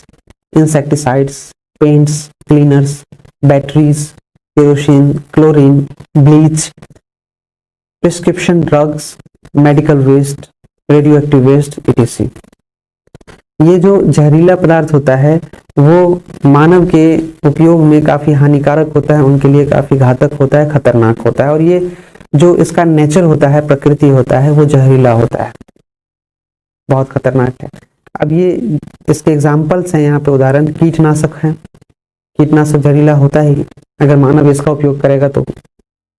insecticides, paints, cleaners, batteries, kerosene, chlorine, bleach, prescription drugs, medical waste, radioactive waste, etc. ये जो जहरीला पदार्थ होता है वो मानव के उपयोग में काफी हानिकारक होता है, उनके लिए काफी घातक होता है, खतरनाक होता है, और ये जो इसका नेचर होता है, प्रकृति होता है, वो जहरीला होता है, बहुत खतरनाक है। अब ये इसके एग्जाम्पल्स हैं यहाँ पे, उदाहरण कीटनाशक हैं। कीटनाशक जहरीला होता ही, अगर मानव इसका उपयोग करेगा तो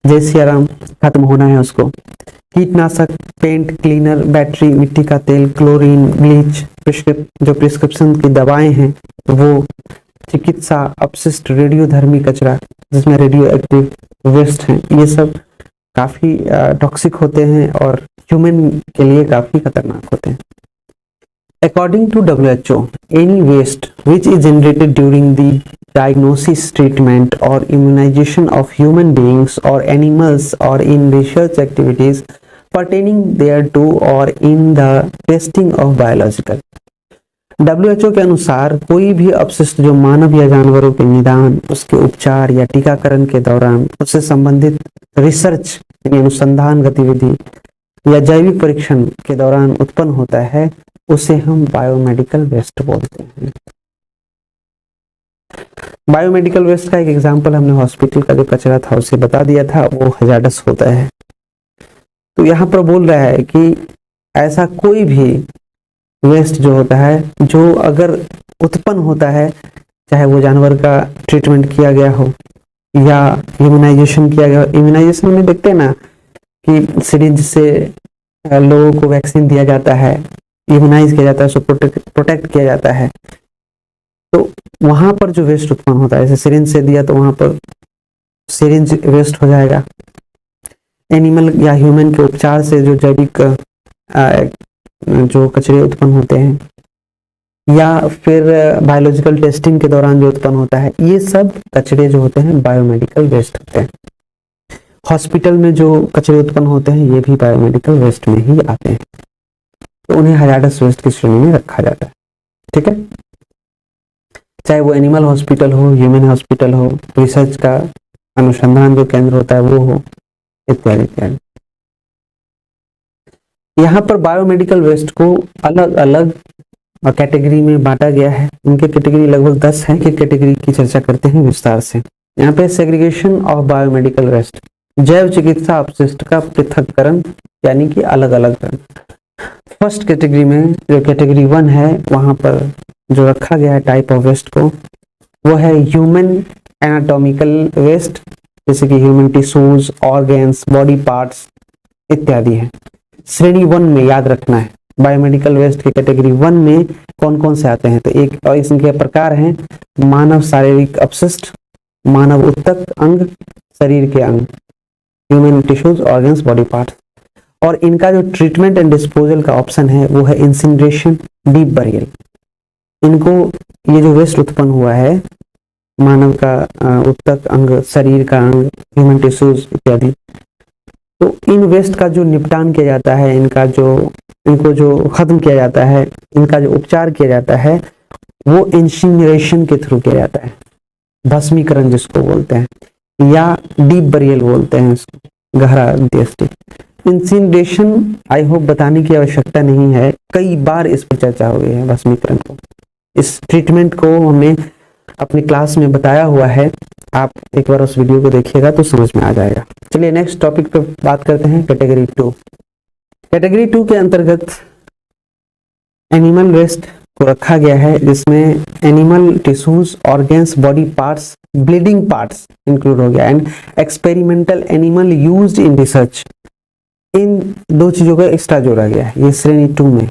जय सिया राम, खत्म होना है उसको। कीटनाशक, पेंट, क्लीनर, बैटरी, मिट्टी का तेल, क्लोरीन, ब्लीच, जो प्रिस्क्रिप्शन की दवाएं हैं वो, चिकित्सा, अपशिष्ट, रेडियोधर्मी कचरा जिसमें रेडियो एक्टिव वेस्ट हैं, ये सब काफी टॉक्सिक होते हैं और ह्यूमन के लिए काफी खतरनाक होते हैं। According to WHO, any waste which is generated during the diagnosis, treatment, or immunization of human beings or animals, or in research activities pertaining thereto, or in the testing of biological। WHO के अनुसार कोई भी अपशिष्ट जो मानव या जानवरों के निदान, उसके उपचार या टीकाकरण के दौरान, उससे संबंधित रिसर्च यानी अनुसंधान गतिविधि या जैविक परीक्षण के दौरान उत्पन्न होता है, उसे हम बायोमेडिकल वेस्ट बोलते हैं। बायोमेडिकल वेस्ट का एक एग्जांपल हमने हॉस्पिटल का जो कचरा था उसे बता दिया था, वो हजार्डस होता है। तो यहाँ पर बोल रहा है कि ऐसा कोई भी वेस्ट जो होता है, जो अगर उत्पन्न होता है, चाहे वो जानवर का ट्रीटमेंट किया गया हो या इम्यूनाइजेशन किया गया हो। इम्यूनाइजेशन में देखते हैं ना कि सिरिंज से लोगों को वैक्सीन दिया जाता है, इम्यूनाइज किया जाता है, उसको प्रोटेक्ट किया जाता है। तो वहां पर जो वेस्ट उत्पन्न होता है, जैसे सिरिंज से दिया तो वहां पर सिरिंज वेस्ट हो जाएगा। एनिमल या ह्यूमन के उपचार से जो जैविक जो कचरे उत्पन्न होते हैं, या फिर बायोलॉजिकल टेस्टिंग के दौरान जो उत्पन्न होता है, ये सब कचरे जो होते हैं बायोमेडिकल वेस्ट होते हैं। हॉस्पिटल में जो कचरे उत्पन्न होते हैं, ये भी बायोमेडिकल वेस्ट में ही आते हैं, तो उन्हें हजार्डस वेस्ट की श्रेणी में रखा जाता है। ठीक है, चाहे वो एनिमल हॉस्पिटल हो, ह्यूमन हॉस्पिटल हो, रिसर्च का अनुसंधान जो केंद्र होता है वो हो, इत्यादि इत्यादि। यहाँ पर बायोमेडिकल वेस्ट को अलग अलग कैटेगरी में बांटा गया है। इनके कैटेगरी लगभग 10 है। कि कैटेगरी की चर्चा करते हैं विस्तार से। यहाँ पे सेग्रीगेशन ऑफ बायोमेडिकल वेस्ट, जैव चिकित्सा अपशिष्ट का पृथक्करण, यानी कि अलग अलग। फर्स्ट कैटेगरी में जो कैटेगरी 1 है, वहां पर जो रखा गया है टाइप ऑफ वेस्ट को, वो है ह्यूमन एनाटॉमिकल वेस्ट, जैसे कि human tissues, organs, body parts इत्यादि है। श्रेणी 1 में याद रखना है, बायोमेडिकल वेस्ट की कैटेगरी 1 में कौन कौन से आते हैं। तो एक और इनके प्रकार हैं: मानव शारीरिक अपशिष्ट, मानव उत्तक अंग, शरीर के अंग, human tissues, organs, body parts. और इनका जो ट्रीटमेंट एंड डिस्पोजल का ऑप्शन है वो है इंसिनरेशन, डीप बरियल। इनको ये जो वेस्ट उत्पन्न हुआ है, मानव का उत्तक अंग, शरीर का अंग, ह्यूमन टिश्यूज इत्यादि, तो इन वेस्ट का जो निपटान किया जाता है, इनको जो खत्म किया जाता है, इनका जो उपचार किया जाता है, वो इंसिनरेशन के थ्रू किया जाता है, भस्मीकरण जिसको बोलते हैं, या डीप बरियल बोलते हैं इसको, गहरा अंत्येष्टि। इंसिनरेशन आई होप बताने की आवश्यकता नहीं है, कई बार इस पर चर्चा हो गई है। भस्मीकरण को, इस ट्रीटमेंट को हमने अपनी क्लास में बताया हुआ है, आप एक बार उस वीडियो को देखिएगा तो समझ में आ जाएगा। चलिए नेक्स्ट टॉपिक पे बात करते हैं, कैटेगरी 2। कैटेगरी 2 के अंतर्गत एनिमल वेस्ट को रखा गया है, जिसमें animal tissues, organs, body parts, bleeding parts include हो गया, and experimental animal used in research. इन 2 चीजों का एक्स्ट्रा जोड़ा गया है ये श्रेणी 2 में।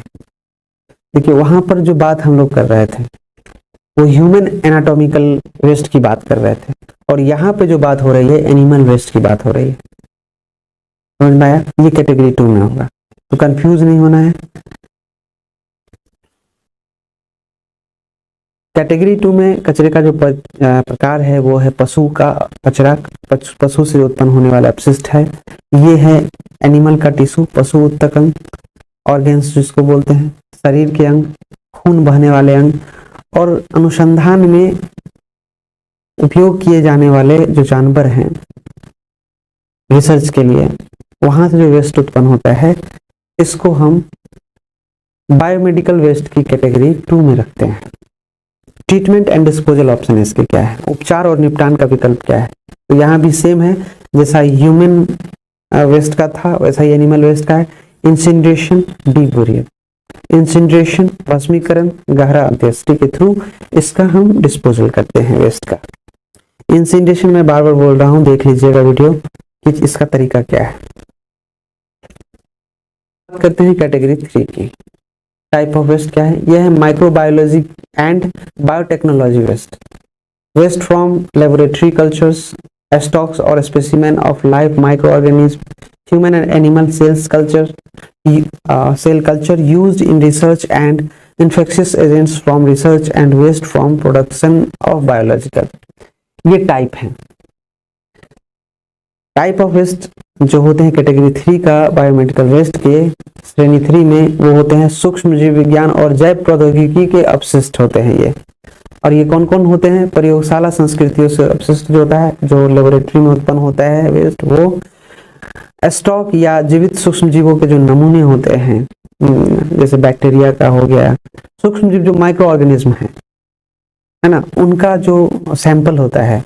देखिए वहां पर जो बात हम लोग कर रहे थे वो ह्यूमन एनाटॉमिकल वेस्ट की बात कर रहे थे, और यहाँ पे जो बात हो रही है एनिमल वेस्ट की बात हो रही है। समझ में आया? ये कैटेगरी 2 में होगा, तो कंफ्यूज नहीं होना है। कैटेगरी 2 में कचरे का जो प्रकार है वो है पशु का कचरा, पशु से उत्पन्न होने वाला अपशिष्ट है। ये है एनिमल का टिश्यू, पशु उत्तक अंग, ऑर्गन्स जिसको बोलते हैं, शरीर के अंग, खून बहने वाले अंग, और अनुसंधान में उपयोग किए जाने वाले जो जानवर हैं रिसर्च के लिए, वहां से जो वेस्ट उत्पन्न होता है, इसको हम बायोमेडिकल वेस्ट की कैटेगरी 2 में रखते हैं। ट्रीटमेंट एंड डिस्पोजल ऑप्शन इसके क्या है, उपचार और निपटान का विकल्प क्या है। तो यहाँ भी सेम है, जैसा ह्यूमन वेस्ट का था वैसा ही एनिमल वेस्ट का है। Incineration, deep burial. इंसिनरेशन भस्मीकरण, गहरा अंत्येष्टि के थ्रू इसका हम डिस्पोजल करते हैं वेस्ट का। इंसिनरेशन में बार बार बोल रहा हूं, देख लीजिएगा वीडियो कि इसका तरीका क्या है। बात करते हैं कैटेगरी 3 की। टाइप ऑफ वेस्ट क्या है? यह है microbiology and biotechnology waste. Waste from laboratory cultures, stocks और specimen of life microorganism, human and animal cells culture, cell culture used in research and infectious agents from research and waste from production of biological. ये type है। Type of waste जो होते हैं category 3 का biomedical waste के श्रेणी 3 में, वो होते हैं सूक्ष्म जीव विज्ञान और जैव प्रौद्योगिकी के अपशिष्ट होते हैं ये। और ये कौन कौन होते हैं? प्रयोगशाला संस्कृतियों से अपशिष्ट जो होता है, जो लेबोरेटरी में उत्पन्न होता है वेस्ट, वो स्टॉक या जीवित सूक्ष्म जीवों के जो नमूने होते हैं, जैसे बैक्टीरिया का हो गया, सूक्ष्म जीव जो माइक्रो ऑर्गेनिज्म है ना, उनका जो सैंपल होता है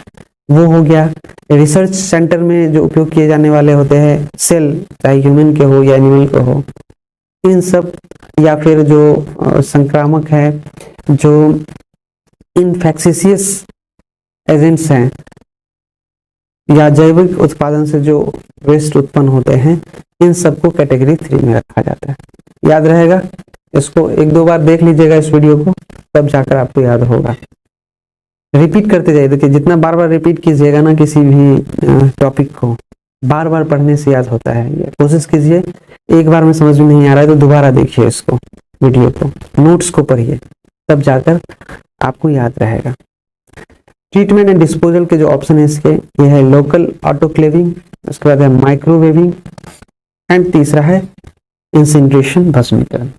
वो हो गया। रिसर्च सेंटर में जो उपयोग किए जाने वाले होते हैं सेल, चाहे ह्यूमन के हो या एनिमल के हो, इन सब, या फिर जो संक्रामक है, जो इन्फेक्शियस एजेंट्स हैं, या जैविक उत्पादन से जो वेस्ट उत्पन्न होते हैं, इन सबको कैटेगरी 3 में रखा जाता है। याद रहेगा, इसको एक दो बार देख लीजिएगा इस वीडियो को, तब जाकर आपको याद होगा। रिपीट करते जाइए। देखिए, जितना बार बार रिपीट कीजिएगा ना किसी भी टॉपिक को, बार बार पढ़ने से याद होता है। ये कोशिश कीजिए, एक बार में समझ में नहीं आ रहा है तो दोबारा देखिए इसको, वीडियो को, नोट्स को पढ़िए, तब जाकर आपको याद रहेगा। ट्रीटमेंट एंड डिस्पोजल के जो ऑप्शन है इसके, ये है लोकल ऑटोक्लेविंग, उसके बाद है माइक्रोवेविंग, एंड तीसरा है इंसिनरेशन, भस्मीकरण।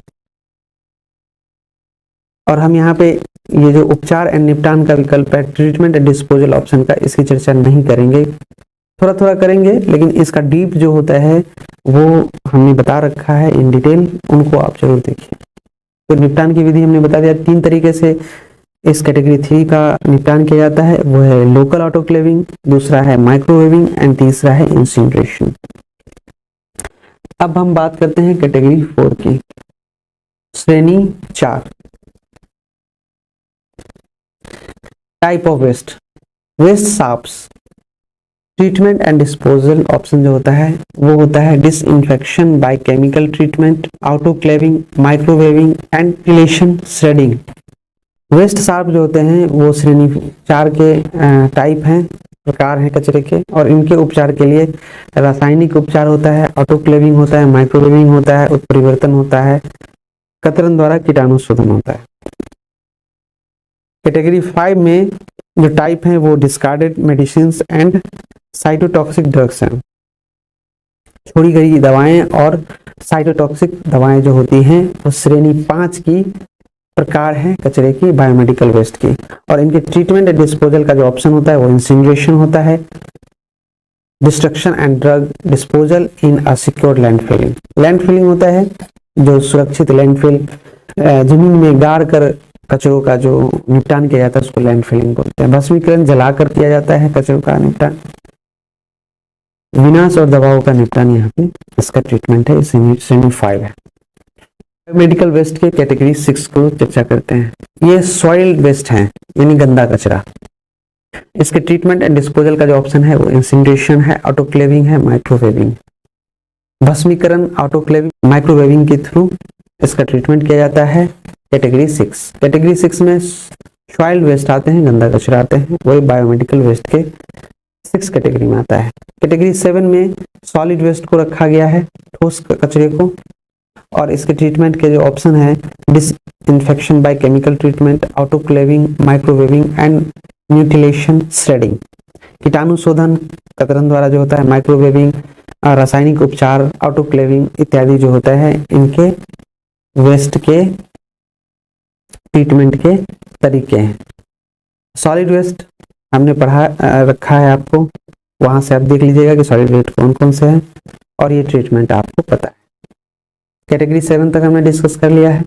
और हम यहाँ पे ये जो उपचार एंड निपटान का विकल्प है, ट्रीटमेंट एंड डिस्पोजल ऑप्शन का, इसकी चर्चा नहीं करेंगे, थोड़ा थोड़ा करेंगे, लेकिन इसका डीप जो होता है वो हमने बता रखा है इन डिटेल, उनको आप जरूर देखिए। तो निपटान की विधि हमने बता दिया, 3 तरीके से इस कैटेगरी 3 का निपटान किया जाता है, वो है लोकल ऑटोक्लेविंग, दूसरा है माइक्रोवेविंग, एंड तीसरा है इंसिनरेशन। अब हम बात करते हैं कैटेगरी 4 की, श्रेणी 4, type of waste, waste sharps. Treatment and disposal option जो होता है वो होता है disinfection by chemical treatment, autoclaving, microwaving and relation shredding. Waste sharp जो होते हैं वो श्रेणी 4 के टाइप हैं, प्रकार हैं कचरे के, और इनके उपचार के लिए रासायनिक उपचार होता है, ऑटोक्लेविंग होता है, माइक्रोवेविंग होता है, उत्परिवर्तन होता है, कतरन द्वारा कीटाणु शोधन होता है। कैटेगरी 5 में जो टाइप हैं वो discarded medicines and cytotoxic drugs हैं। छोड़ी गई दवाएं और साइटोटॉक्सिक दवाएं जो होती हैं वो श्रेणी 5 की प्रकार है कचरे की, बायोमेडिकल वेस्ट की। और इनके ट्रीटमेंट एंड डिस्पोजल का जो ऑप्शन होता है वो इंसिनरेशन होता है, destruction and drug disposal in a secured landfilling. Landfilling होता है जो सुरक्षित लैंडफिल, जमीन में गाड़ कर कचरों का जो निपटान किया जाता है उसको लैंडफिलिंग बोलते हैं। भस्मीकरण जलाकर किया जाता है कचरों का निपटान। विनाश और दबाव का निपटान यहाँ पे इसका ट्रीटमेंट है, श्रेणी 5 है। मेडिकल वेस्ट के कैटेगरी 6 को चर्चा करते हैं। ये सॉइल्ड वेस्ट है, यानी गंदा कचरा। इसके ट्रीटमेंट एंड डिस्पोजल का जो ऑप्शन है वो इंसिनरेशन है, ऑटोक्लेविंग है, माइक्रोवेविंग। भस्मीकरण, ऑटोक्लेविंग, माइक्रोवेविंग के थ्रू इसका ट्रीटमेंट किया जाता है। कैटेगरी 6, कैटेगरी 6 में सॉइल्ड वेस्ट आते हैं, गंदा कचरा आते हैं, वही बायोमेडिकल वेस्ट के 6 कैटेगरी में आता है। कैटेगरी 7 में सॉलिड वेस्ट को रखा गया है, ठोस कचरे को, और इसके ट्रीटमेंट के जो ऑप्शन है disinfection by chemical treatment, autoclaving, microwaving and mutilation shredding. कीटाणु शोधन कतरन द्वारा जो होता है, माइक्रोवेविंग, रासायनिक उपचार, ऑटोक्लेविंग इत्यादि जो होता है, इनके वेस्ट के ट्रीटमेंट के तरीके हैं। सॉलिड वेस्ट हमने पढ़ा रखा है आपको, वहां से आप देख लीजिएगा कि सॉलिड वेस्ट कौन कौन से हैं और ये ट्रीटमेंट आपको पता है। कैटेगरी 7 तक हमने डिस्कस कर लिया है।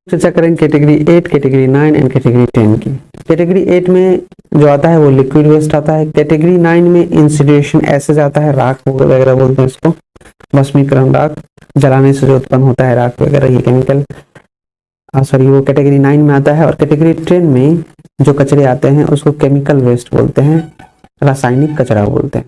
चर्चा करेंगे कैटेगरी 8, कैटेगरी 9 एंड कैटेगरी 10 की। कैटेगरी 8 में जो आता है वो लिक्विड वेस्ट आता है। कैटेगरी 9 में इंसिनरेशन एसेज आता है, राख वगैरह बोलते हैं इसको, भस्मीकरण राख, जलाने से जो उत्पन्न होता है राख वगैरह, ये केमिकल सॉरी वो कैटेगरी 9 में आता है। और कैटेगरी 10 में जो कचरे आते हैं उसको केमिकल वेस्ट बोलते हैं, रासायनिक कचरा बोलते हैं,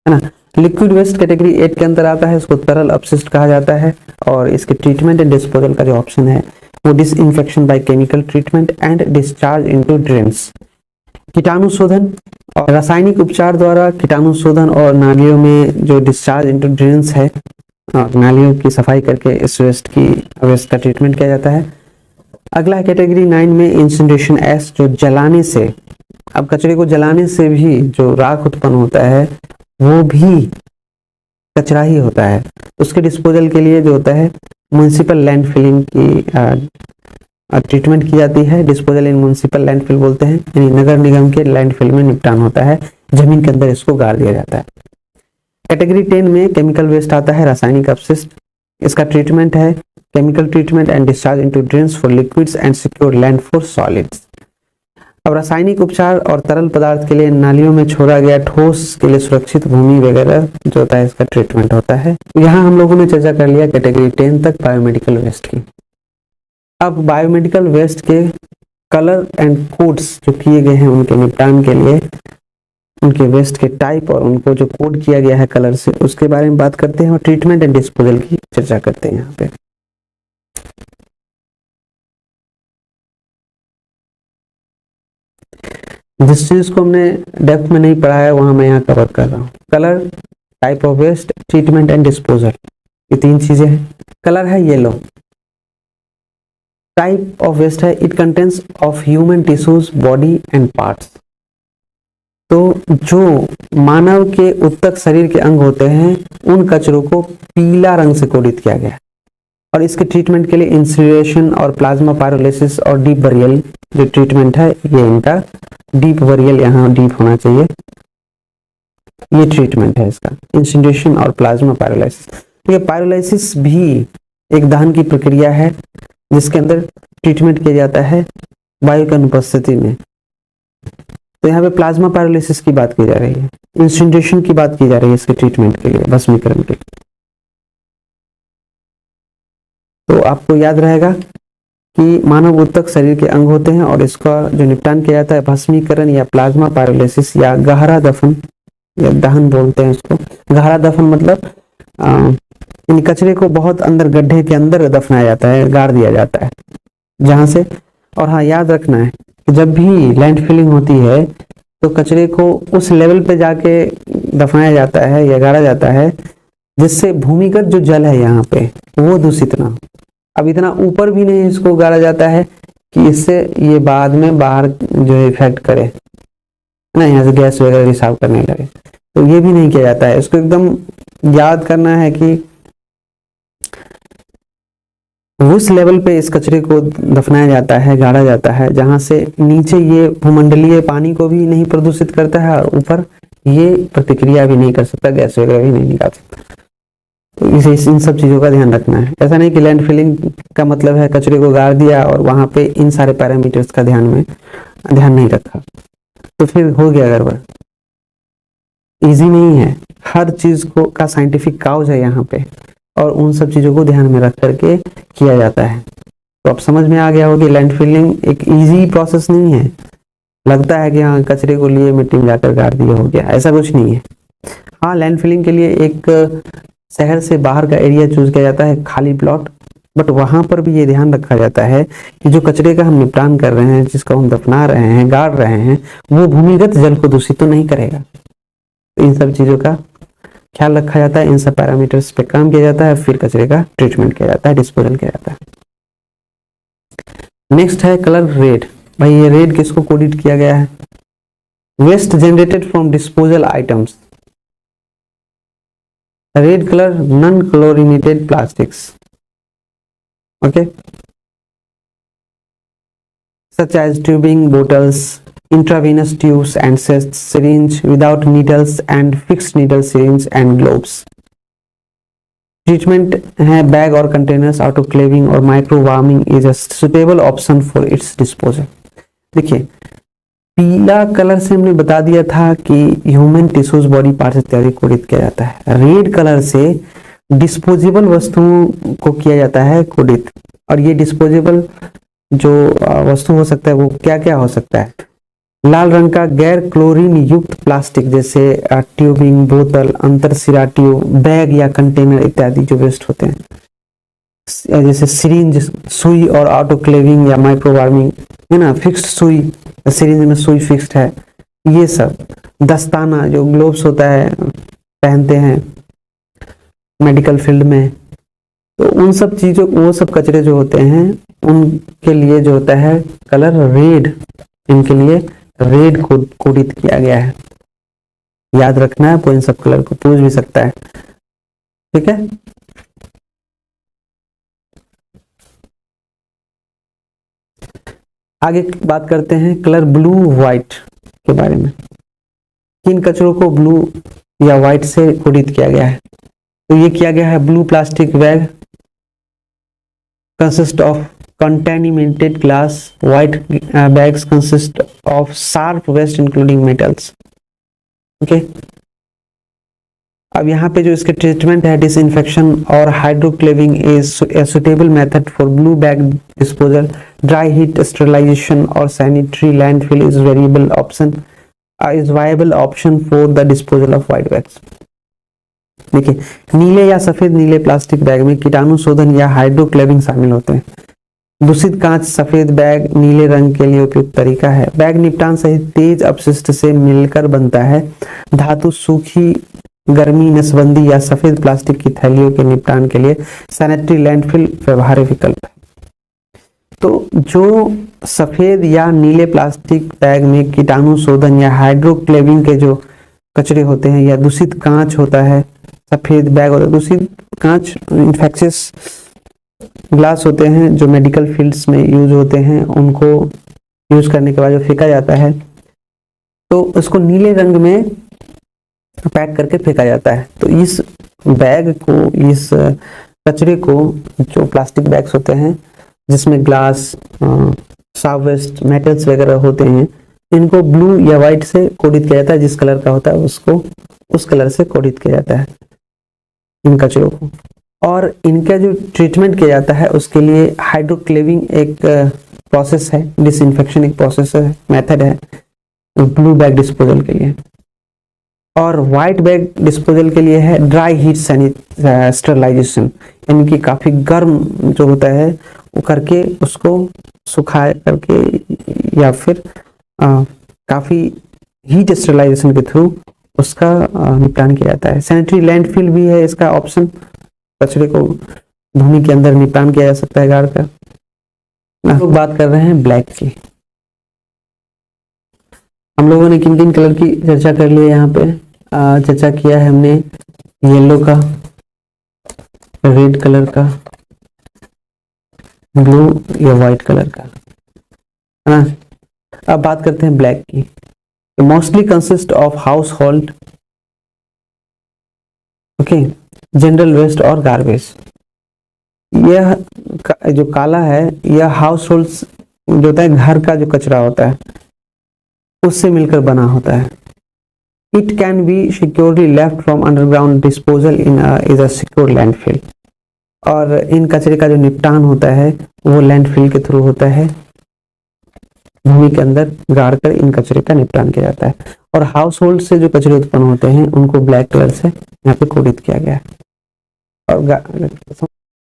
है ना। लिक्विड वेस्ट कैटेगरी 8 के अंदर आता है, इसको तरल अपशिष्ट कहा जाता है। और इसके ट्रीटमेंट एंड डिस्पोजल का जो ऑप्शन है वो disinfection by chemical treatment and discharge into drains. कीटाणु शोधन और रासायनिक उपचार द्वारा कीटाणु शोधन और नालियों में जो डिस्चार्ज इनटू ड्रेन्स है, नालियों की सफाई करके इस वेस्ट का ट्रीटमेंट किया जाता है। अगला है कैटेगरी 9 में इंसिनरेशन एस, जो जलाने से, अब कचरे को जलाने से भी जो राख उत्पन्न होता है वो भी कचरा ही होता है। उसके डिस्पोजल के लिए जो होता है म्युनिसिपल लैंडफिलिंग की ट्रीटमेंट की जाती है। डिस्पोजल इन म्युनिसिपल लैंडफिल बोलते हैं, यानी नगर निगम के लैंडफिल में निपटान होता है, जमीन के अंदर इसको गाड़ दिया जाता है। कैटेगरी 10 में केमिकल वेस्ट आता है, रासायनिक अपशिष्ट। इसका ट्रीटमेंट है chemical treatment and discharge into drains for liquids and secure land for solids. अब रासायनिक उपचार और तरल पदार्थ के लिए नालियों में छोड़ा गया ठोस के लिए सुरक्षित भूमि वगैरह जो होता है इसका ट्रीटमेंट होता है। यहाँ हम लोगों ने चर्चा कर लिया कैटेगरी 10 तक बायोमेडिकल वेस्ट की। अब बायोमेडिकल वेस्ट के कलर एंड कोड्स जो किए गए हैं उनके निपटान के लिए, उनके वेस्ट के टाइप और उनको जो कोड किया गया है कलर से, उसके बारे में बात करते हैं और ट्रीटमेंट एंड डिस्पोजल की चर्चा करते हैं यहाँ पे। जिस चीज को हमने डेप्थ में नहीं पढ़ा है वहां मैं यहाँ कवर कर रहा हूँ। Colour, type of waste, treatment and disposal, ये 3 चीजें हैं। कलर है येलो। टाइप ऑफ वेस्ट है it contains of human tissues, body and parts. तो जो मानव के उत्तक शरीर के अंग होते हैं उन कचरों को पीला रंग से कोडित किया गया है और इसके ट्रीटमेंट के लिए इंसिनरेशन और प्लाज्मा पायरोलिसिस और डीप बरियल जो ट्रीटमेंट है, ये इनका डीप बरियल, यहाँ डीप होना चाहिए, ये ट्रीटमेंट है इसका, इंसिनरेशन और प्लाज्मा पायरोलिसिस। ये पायरोलिसिस भी एक दहन की प्रक्रिया है जिसके अंदर ट्रीटमेंट किया जाता है वायु की अनुपस्थिति में। तो यहाँ पे प्लाज्मा पायरोलिसिस की बात की जा रही है, इंसिनरेशन की बात की जा रही है इसके ट्रीटमेंट के लिए, भस्मीकरण के लिए। तो आपको याद रहेगा कि मानव उत्तक शरीर के अंग होते हैं और इसका जो निपटान किया जाता है भस्मीकरण या प्लाज्मा पायरोलिसिस या गहरा दफन या दहन बोलते हैं उसको। गहरा दफन मतलब इन कचरे को बहुत अंदर गड्ढे के अंदर दफनाया जाता है, गाड़ दिया जाता है जहां से। और हाँ, याद रखना है कि जब भी लैंड फिलिंग होती है तो कचरे को उस लेवल पे जाके दफनाया जाता है या गाड़ा जाता है जिससे भूमिगत जो जल है यहाँ पे वो दूषित ना हो। अब इतना ऊपर भी नहीं इसको गाड़ा जाता है कि इससे ये बाद में बाहर जो इफेक्ट करे ना, यहाँ से गैस वगैरह रिसाव करने लगे, तो ये भी नहीं किया जाता है। इसको एकदम याद करना है कि उस लेवल पे इस कचरे को दफनाया जाता है, गाड़ा जाता है जहां से नीचे ये भूमंडलीय पानी को भी नहीं प्रदूषित करता है और ऊपर ये प्रतिक्रिया भी नहीं कर सकता, गैस वगैरह भी नहीं निकाल सकता। तो इसे इन सब चीजों का ध्यान रखना है। ऐसा नहीं कि लैंड फिलिंग का मतलब है कचरे को गाड़ दिया और वहां पे इन सारे पैरामीटर्स का ध्यान नहीं रखा तो फिर हो गया गड़बड़। इजी नहीं है, हर चीज को का साइंटिफिक काउज है यहाँ पे और उन सब चीजों को ध्यान में रख करके किया जाता है। तो अब समझ में आ गया होगा कि लैंड फिलिंग एक इजी प्रोसेस नहीं है। लगता है कि हाँ कचरे को लिए मिट्टी में जाकर गाड़ दिया हो गया, ऐसा कुछ नहीं है। हाँ, लैंड फिलिंग के लिए एक शहर से बाहर का एरिया चूज किया जाता है, खाली प्लॉट, बट वहां पर भी ये ध्यान रखा जाता है कि जो कचरे का हम निपटान कर रहे हैं, जिसको हम दफना रहे हैं, गाड़ रहे हैं, वो भूमिगत जल को दूषित तो नहीं करेगा। इन सब चीजों का ख्याल रखा जाता है, इन सब पैरामीटर्स पे काम किया जाता है, फिर कचरे का ट्रीटमेंट किया जाता है, डिस्पोजल किया जाता है। नेक्स्ट है कलर रेड। भाई ये रेड किसको कोडिट किया गया है? Waste generated from disposal items. Red colour non chlorinated plastics, okay, such as tubing, bottles, intravenous tubes and syringe without needles and fixed needle syringe and globes. Treatment है bag और containers, autoclaving और micro warming is a suitable option for its disposal. देखिए, पीला colour से हमने बता दिया था कि ह्यूमन टिश्यूज, बॉडी पार्ट्स इत्यादि कोडित किया जाता है। रेड कलर से डिस्पोजेबल वस्तुओं को किया जाता है कोडित, और ये डिस्पोजेबल जो वस्तु हो सकता है वो क्या क्या हो सकता है? लाल रंग का गैर क्लोरीन युक्त प्लास्टिक जैसे ट्यूबिंग, बोतल, अंतरशिरा ट्यूब, बैग या कंटेनर इत्यादि जो वेस्ट होते हैं, जैसे सिरिंज, सुई और ऑटोक्लेविंग या माइक्रो वार्मिंग है ना, फिक्स्ड सुई, सिरिंज में सुई फिक्स्ड है, ये सब, दस्ताना जो ग्लोव्स होता है पहनते हैं मेडिकल फील्ड में, तो उन सब चीजों, वो सब कचरे जो होते हैं उनके लिए जो होता है कलर रेड, इनके लिए रेड कोडित किया गया है। याद रखना है, कोई इन सब कलर को पूछ भी सकता है, ठीक है। आगे बात करते हैं कलर ब्लू व्हाइट के बारे में। किन कचरों को ब्लू या व्हाइट से कोडित किया गया है? तो ये किया गया है blue plastic bag consist of contaminated glass, white bags consist of sharp waste including metals. Okay अब यहाँ पे जो इसके ट्रीटमेंट है डिसइंफेक्शन और hydroclaving is a suitable method for blue bag disposal, dry heat sterilization और sanitary landfill is variable option is viable option for the disposal of white bags. देखिए, नीले या सफेद नीले प्लास्टिक बैग में कीटाणु शोधन या हाइड्रोक्लेविंग शामिल होते हैं। दूषित कांच सफेद बैग नीले रंग के लिए उपयुक्त तरीका है। बैग निपटान सहित तेज अपशिष्ट से मिलकर बनता है। धातु सूखी गर्मी नसबंदी या सफेद प्लास्टिक की थैलियों के निपटान के लिए सैनिटरी लैंडफिल व्यवहार्य विकल्प है। तो जो सफेद या नीले प्लास्टिक बैग में कीटाणु शोधन या हाइड्रोक्लेविंग के जो कचरे होते हैं या दूषित कांच होता है, सफेद बैग होता है, दूषित कांच इन्फेक्शियस ग्लास होते हैं जो मेडिकल फील्ड्स में यूज होते हैं, उनको यूज करने के बाद जो फेंका जाता है तो उसको नीले रंग में पैक करके फेंका जाता है। तो इस बैग को, इस कचरे को, जो प्लास्टिक बैग्स होते हैं जिसमें ग्लास, सॉफ्ट वेस्ट, मेटल्स वगैरह होते हैं, इनको ब्लू या व्हाइट से कोडित किया जाता है। जिस कलर का होता है उसको उस कलर से कोडित किया जाता है इन कचरों को। और इनका जो ट्रीटमेंट किया जाता है उसके लिए हाइड्रोक्लेविंग एक प्रोसेस है, डिसइंफेक्शन एक प्रोसेस है, मेथड है ब्लू बैग डिस्पोजल के लिए। और वाइट बैग डिस्पोजल के लिए है ड्राई हीट स्टरलाइजेशन, यानी कि काफ़ी गर्म जो होता है वो करके उसको सुखा करके या फिर काफ़ी हीट स्टरलाइजेशन के थ्रू उसका निपटान किया जाता है। सैनिटरी लैंडफिल भी है इसका ऑप्शन, कचरे को भूमि के अंदर निपटान किया जा सकता है गाड़ कर। हम लोग बात कर रहे हैं ब्लैक की। हम लोगों ने किन किन कलर की चर्चा कर ली है यहाँ पे? चर्चा किया है हमने येलो का, रेड कलर का, ब्लू या व्हाइट कलर का, है ना। अब बात करते हैं ब्लैक की। Mostly consist of household, okay, general waste और गार्बेज। यह जो काला है यह हाउस होल्ड जो होता है, घर का जो कचरा होता है उससे मिलकर बना होता है। It can be securely left from underground disposal in is a secure landfill. और इन कचरे का जो निपटान होता है वो लैंडफिल के थ्रू होता है, भूमि के अंदर गाड़ कर इन कचरे का निपटान किया जाता है। और हाउस होल्ड से जो कचरे उत्पन्न होते हैं उनको ब्लैक कलर से यहाँ पे कोडित किया गया है। और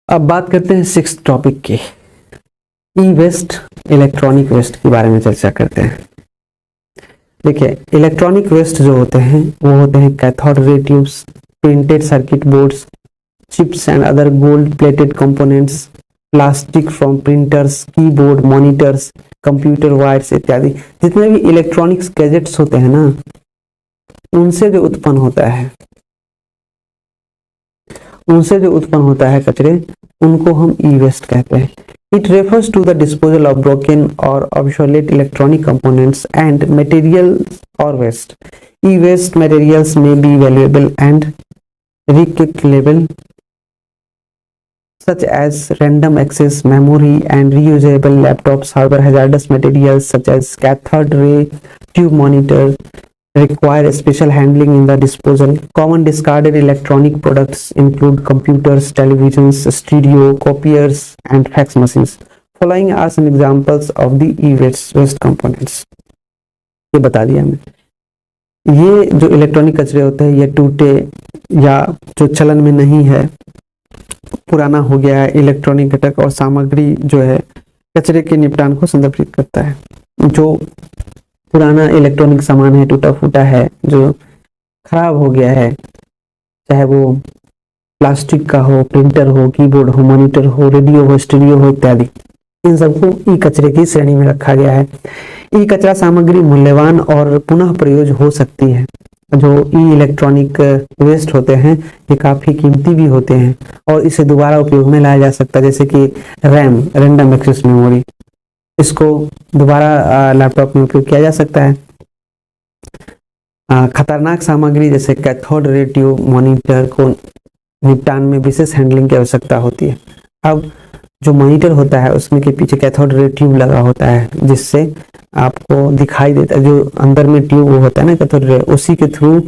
अब बात करते हैं 6th टॉपिक की, ई वेस्ट, इलेक्ट्रॉनिक वेस्ट के बारे में चर्चा करते हैं। देखिए, इलेक्ट्रॉनिक वेस्ट जो होते हैं वो होते हैं cathode ray tubes, printed circuit boards, chips and other gold plated components, plastic from printers, keyboard, monitors, computer wires इत्यादि। जितने भी इलेक्ट्रॉनिक्स गैजेट्स होते हैं ना, उनसे जो उत्पन्न होता है कचरे, उनको हम ई वेस्ट कहते हैं। It refers to the disposal of broken or obsolete electronic components and materials or waste. E-waste materials may be valuable and recyclable, such as random access memory and reusable laptops. However, hazardous materials such as cathode ray tube monitor require special handling in the disposal. Common discarded electronic products include computers, televisions, stereo, copiers, and fax machines. Following are some examples of the e-waste components. ये बता दिया हमने। ये जो electronic कचरे होते हैं ये टूटे या जो चलन में नहीं है, पुराना हो गया है, इलेक्ट्रॉनिक घटक और सामग्री जो है कचरे के निपटान को संदर्भित करता है। जो पुराना इलेक्ट्रॉनिक सामान है, टूटा फूटा है, जो खराब हो गया है, चाहे वो प्लास्टिक का हो, प्रिंटर हो, कीबोर्ड हो, मॉनिटर हो, रेडियो हो, स्टीरियो हो इत्यादि, इन सबको ई कचरे की श्रेणी में रखा गया है। ई कचरा सामग्री मूल्यवान और पुनः प्रयोग हो सकती है। जो ई इलेक्ट्रॉनिक वेस्ट होते हैं ये काफी कीमती भी होते हैं और इसे दोबारा उपयोग में लाया जा सकता है, जैसे कि रैम, रैंडम एक्सेस मेमोरी, इसको दोबारा लैपटॉप में उपयोग किया जा सकता है। खतरनाक सामग्री जैसे कैथोड रे ट्यूब मॉनिटर को निपटान में विशेष हैंडलिंग की आवश्यकता होती है। अब जो मॉनिटर होता है उसमें के पीछे कैथोड रे ट्यूब लगा होता है जिससे आपको दिखाई देता है, जो अंदर में ट्यूब होता है ना कैथोड रे, उसी के थ्रू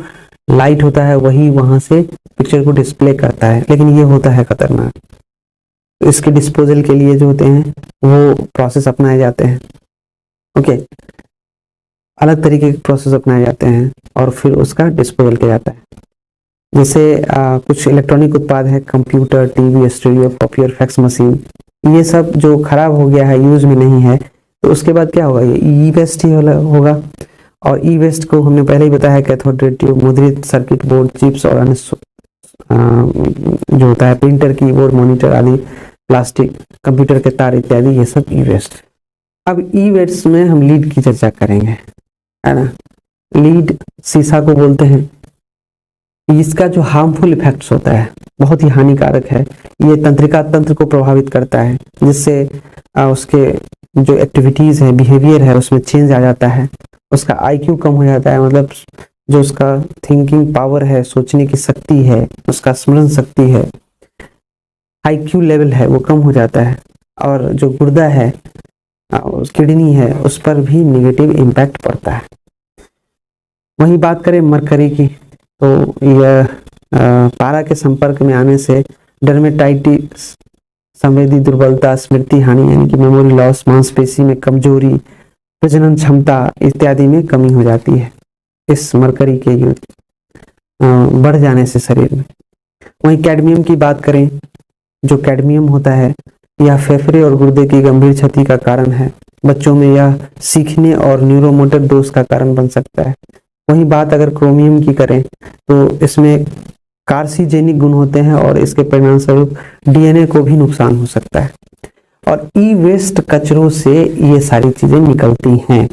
लाइट होता है, वही वहां से पिक्चर को डिस्प्ले करता है, लेकिन ये होता है खतरनाक। तो इसके डिस्पोजल के लिए जो होते हैं वो प्रोसेस अपनाए जाते हैं। ओके, अलग तरीके के प्रोसेस अपनाए जाते हैं और फिर उसका डिस्पोजल किया जाता है। जैसे कुछ इलेक्ट्रॉनिक उत्पाद है, computer, TV, studio, copier, fax machine, ये सब जो खराब हो गया है, यूज में नहीं है, तो उसके बाद क्या होगा, ये ई वेस्ट ही होगा। और ई वेस्ट को हमने पहले ही बताया, कैथोड रे ट्यूब, मुद्रित सर्किट बोर्ड, चिप्स और अन्य जो होता है प्रिंटर, कीबोर्ड, मॉनिटर आदि, प्लास्टिक, कंप्यूटर के तार इत्यादि, ये सब ई वेस्ट। अब ई वेस्ट में हम लीड की चर्चा करेंगे, है ना। लीड शीशा को बोलते हैं। इसका जो हार्मफुल इफेक्ट्स होता है बहुत ही हानिकारक है। ये तंत्रिका तंत्र को प्रभावित करता है, जिससे उसके जो एक्टिविटीज है, बिहेवियर है, उसमें चेंज आ जाता है। उसका आईक्यू कम हो जाता है, मतलब जो उसका थिंकिंग पावर है, सोचने की शक्ति है, उसका स्मरण शक्ति है, आईक्यू लेवल है, वो कम हो जाता है। और जो गुर्दा है, किडनी है, उस पर भी निगेटिव इम्पैक्ट पड़ता है। वहीं बात करें मरकरी की, तो यह पारा के संपर्क में आने से डर्मेटाइटिस, संवेदी दुर्बलता, स्मृति हानि यानी कि मेमोरी लॉस, मांसपेशी में कमजोरी, प्रजनन क्षमता इत्यादि में कमी हो जाती है इस मरकरी के बढ़ जाने से शरीर में। वहीं कैडमियम की बात करें, जो कैडमियम होता है यह फेफड़े और गुर्दे की गंभीर क्षति का कारण है। बच्चों में यह सीखने और न्यूरोमोटर दोष का कारण बन सकता है। वहीं बात अगर क्रोमियम की करें तो इसमें कार्सिजेनिक गुण होते हैं और इसके परिणाम स्वरूप डीएनए को भी नुकसान हो सकता है। और ई वेस्ट कचरों से ये सारी चीजें निकलती हैं,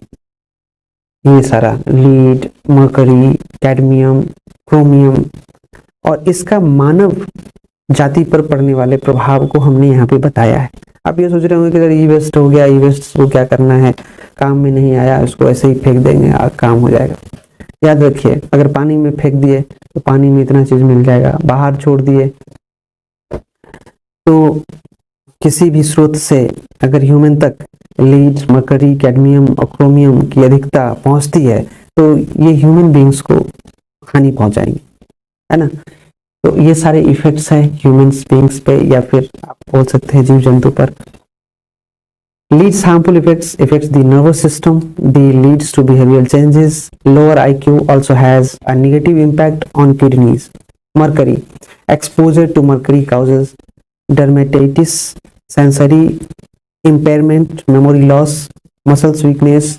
ये सारा लीड, मरकरी, कैडमियम, क्रोमियम, और इसका मानव जाति पर पड़ने वाले प्रभाव को हमने यहाँ पे बताया है। आप ये सोच रहे होंगे कि अगर ई वेस्ट हो गया, ई वेस्ट को क्या करना है, काम में नहीं आया, उसको ऐसे ही फेंक देंगे और काम हो जाएगा। याद रखिए, अगर पानी में फेंक दिए तो पानी में इतना चीज मिल जाएगा, बाहर छोड़ दिए तो किसी भी स्रोत से अगर ह्यूमन तक लीड, मरकरी, कैडमियम और क्रोमियम की अधिकता पहुंचती है तो ये ह्यूमन बींग्स को हानि पहुंचाएंगे, है ना। तो ये सारे इफेक्ट्स हैं ह्यूमन बींग्स पे, या फिर आप बोल सकते हैं जीव जंतु पर। Leads harmful affects the nervous system. Leads to behavioral changes. Lower IQ also has a negative impact on kidneys. Mercury. Exposure to mercury causes dermatitis, sensory impairment, memory loss, muscles weakness,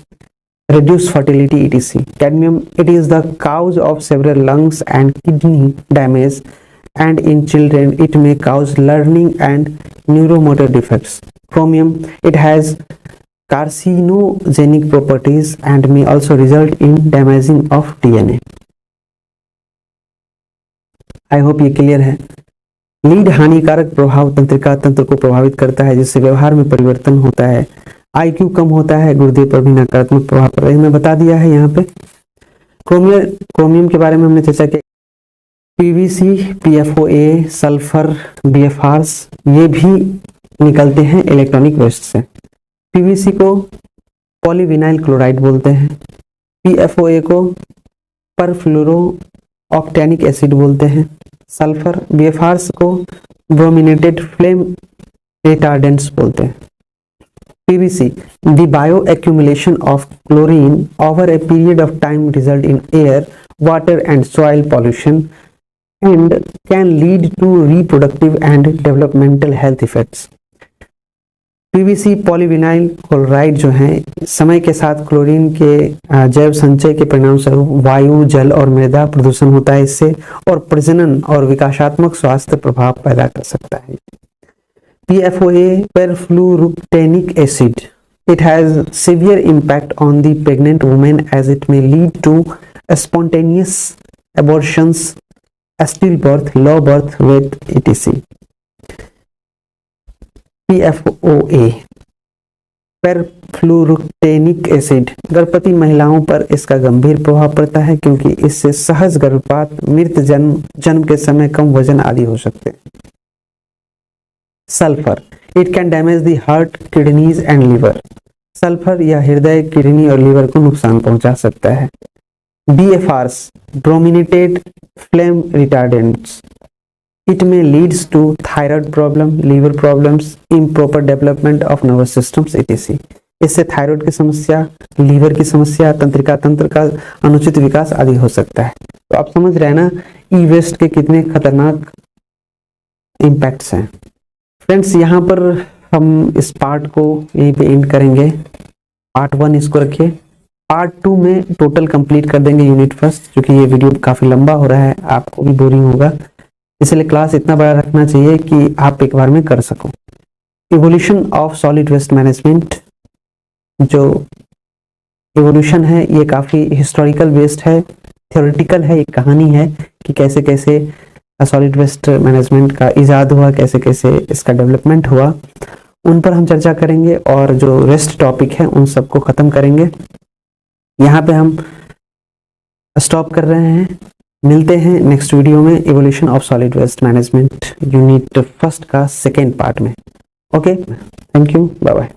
reduced fertility, etc. Cadmium, it is the cause of several lungs and kidney damage, and in children it may cause learning and neuromotor defects. Chromium, it has carcinogenic properties and may also result in damaging of DNA. I hope ये clear है। Lead हानिकारक प्रभाव तंत्रिका तंत्र को प्रभावित करता है, जिससे व्यवहार में परिवर्तन होता है, आईक्यू कम होता है, गुर्दे पर भी नकारात्मक प्रभाव पड़ता है। मैं बता दिया है यहाँ पे। क्रोमियम के बारे में हमने चर्चा की। पीवीसी, पीएफओए, सल्फर, बीएफआरस, ये भी निकलते हैं इलेक्ट्रॉनिक वेस्ट से। पीवीसी को पॉलीविनाइल क्लोराइड बोलते हैं, पीएफओए को परफ्लोरो ऑक्टेनिक एसिड बोलते हैं, सल्फर, बीएफआरस को ब्रोमिनेटेड फ्लेम रिटार्डेंट्स बोलते हैं। PVC, the bio accumulation of chlorine over a period of time result in air, water and soil pollution and can lead to reproductive and developmental health effects. PVC polyvinyl chloride जो है समय के साथ chlorine के जैव संचय के परिणाम स्वरूप वायु, जल और मृदा प्रदूषण होता है इससे, और प्रजनन और विकासात्मक स्वास्थ्य प्रभाव पैदा कर सकता है। PFOA, perfluoroctanic acid. It has severe impact on the pregnant woman as it may lead to spontaneous abortions, stillbirth, low birth weight, etc. PFOA, perfluoroctanic acid, गर्भवती महिलाओं पर इसका गंभीर प्रभाव पड़ता है क्योंकि इससे सहज गर्भपात, मृत जन्म के समय कम वजन आदि हो सकते हैं। Sulphur, it can damage the heart, kidneys and liver. Sulphur या हृदय, किडनी और लीवर को नुकसान पहुंचा सकता है। BFRs, brominated flame retardants. It may leads to thyroid problem, liver problems, improper development of nervous systems, etc. इससे थायराइड की समस्या, लीवर की समस्या, तंत्रिका तंत्र का अनुचित विकास आदि हो सकता है। तो आप समझ रहे हैं ना ई वेस्ट के कितने खतरनाक इम्पैक्ट्स हैं। फ्रेंड्स, यहाँ पर हम इस पार्ट को यहीं पे एंड करेंगे। पार्ट 1 इसको रखिए, पार्ट 2 में टोटल कंप्लीट कर देंगे यूनिट फर्स्ट, क्योंकि ये वीडियो काफी लंबा हो रहा है, आपको भी बोरिंग होगा, इसलिए क्लास इतना बड़ा रखना चाहिए कि आप एक बार में कर सको। Evolution of solid waste management, जो इवोल्यूशन है ये काफी हिस्टोरिकल बेस्ड है, थ्योरेटिकल है, एक कहानी है कि कैसे कैसे सॉलिड वेस्ट मैनेजमेंट का इजाद हुआ, कैसे कैसे इसका डेवलपमेंट हुआ, उन पर हम चर्चा करेंगे और जो रेस्ट टॉपिक है उन सबको खत्म करेंगे। यहाँ पे हम स्टॉप कर रहे हैं, मिलते हैं नेक्स्ट वीडियो में evolution of solid waste management unit first का सेकेंड पार्ट में। Okay, thank you, bye bye.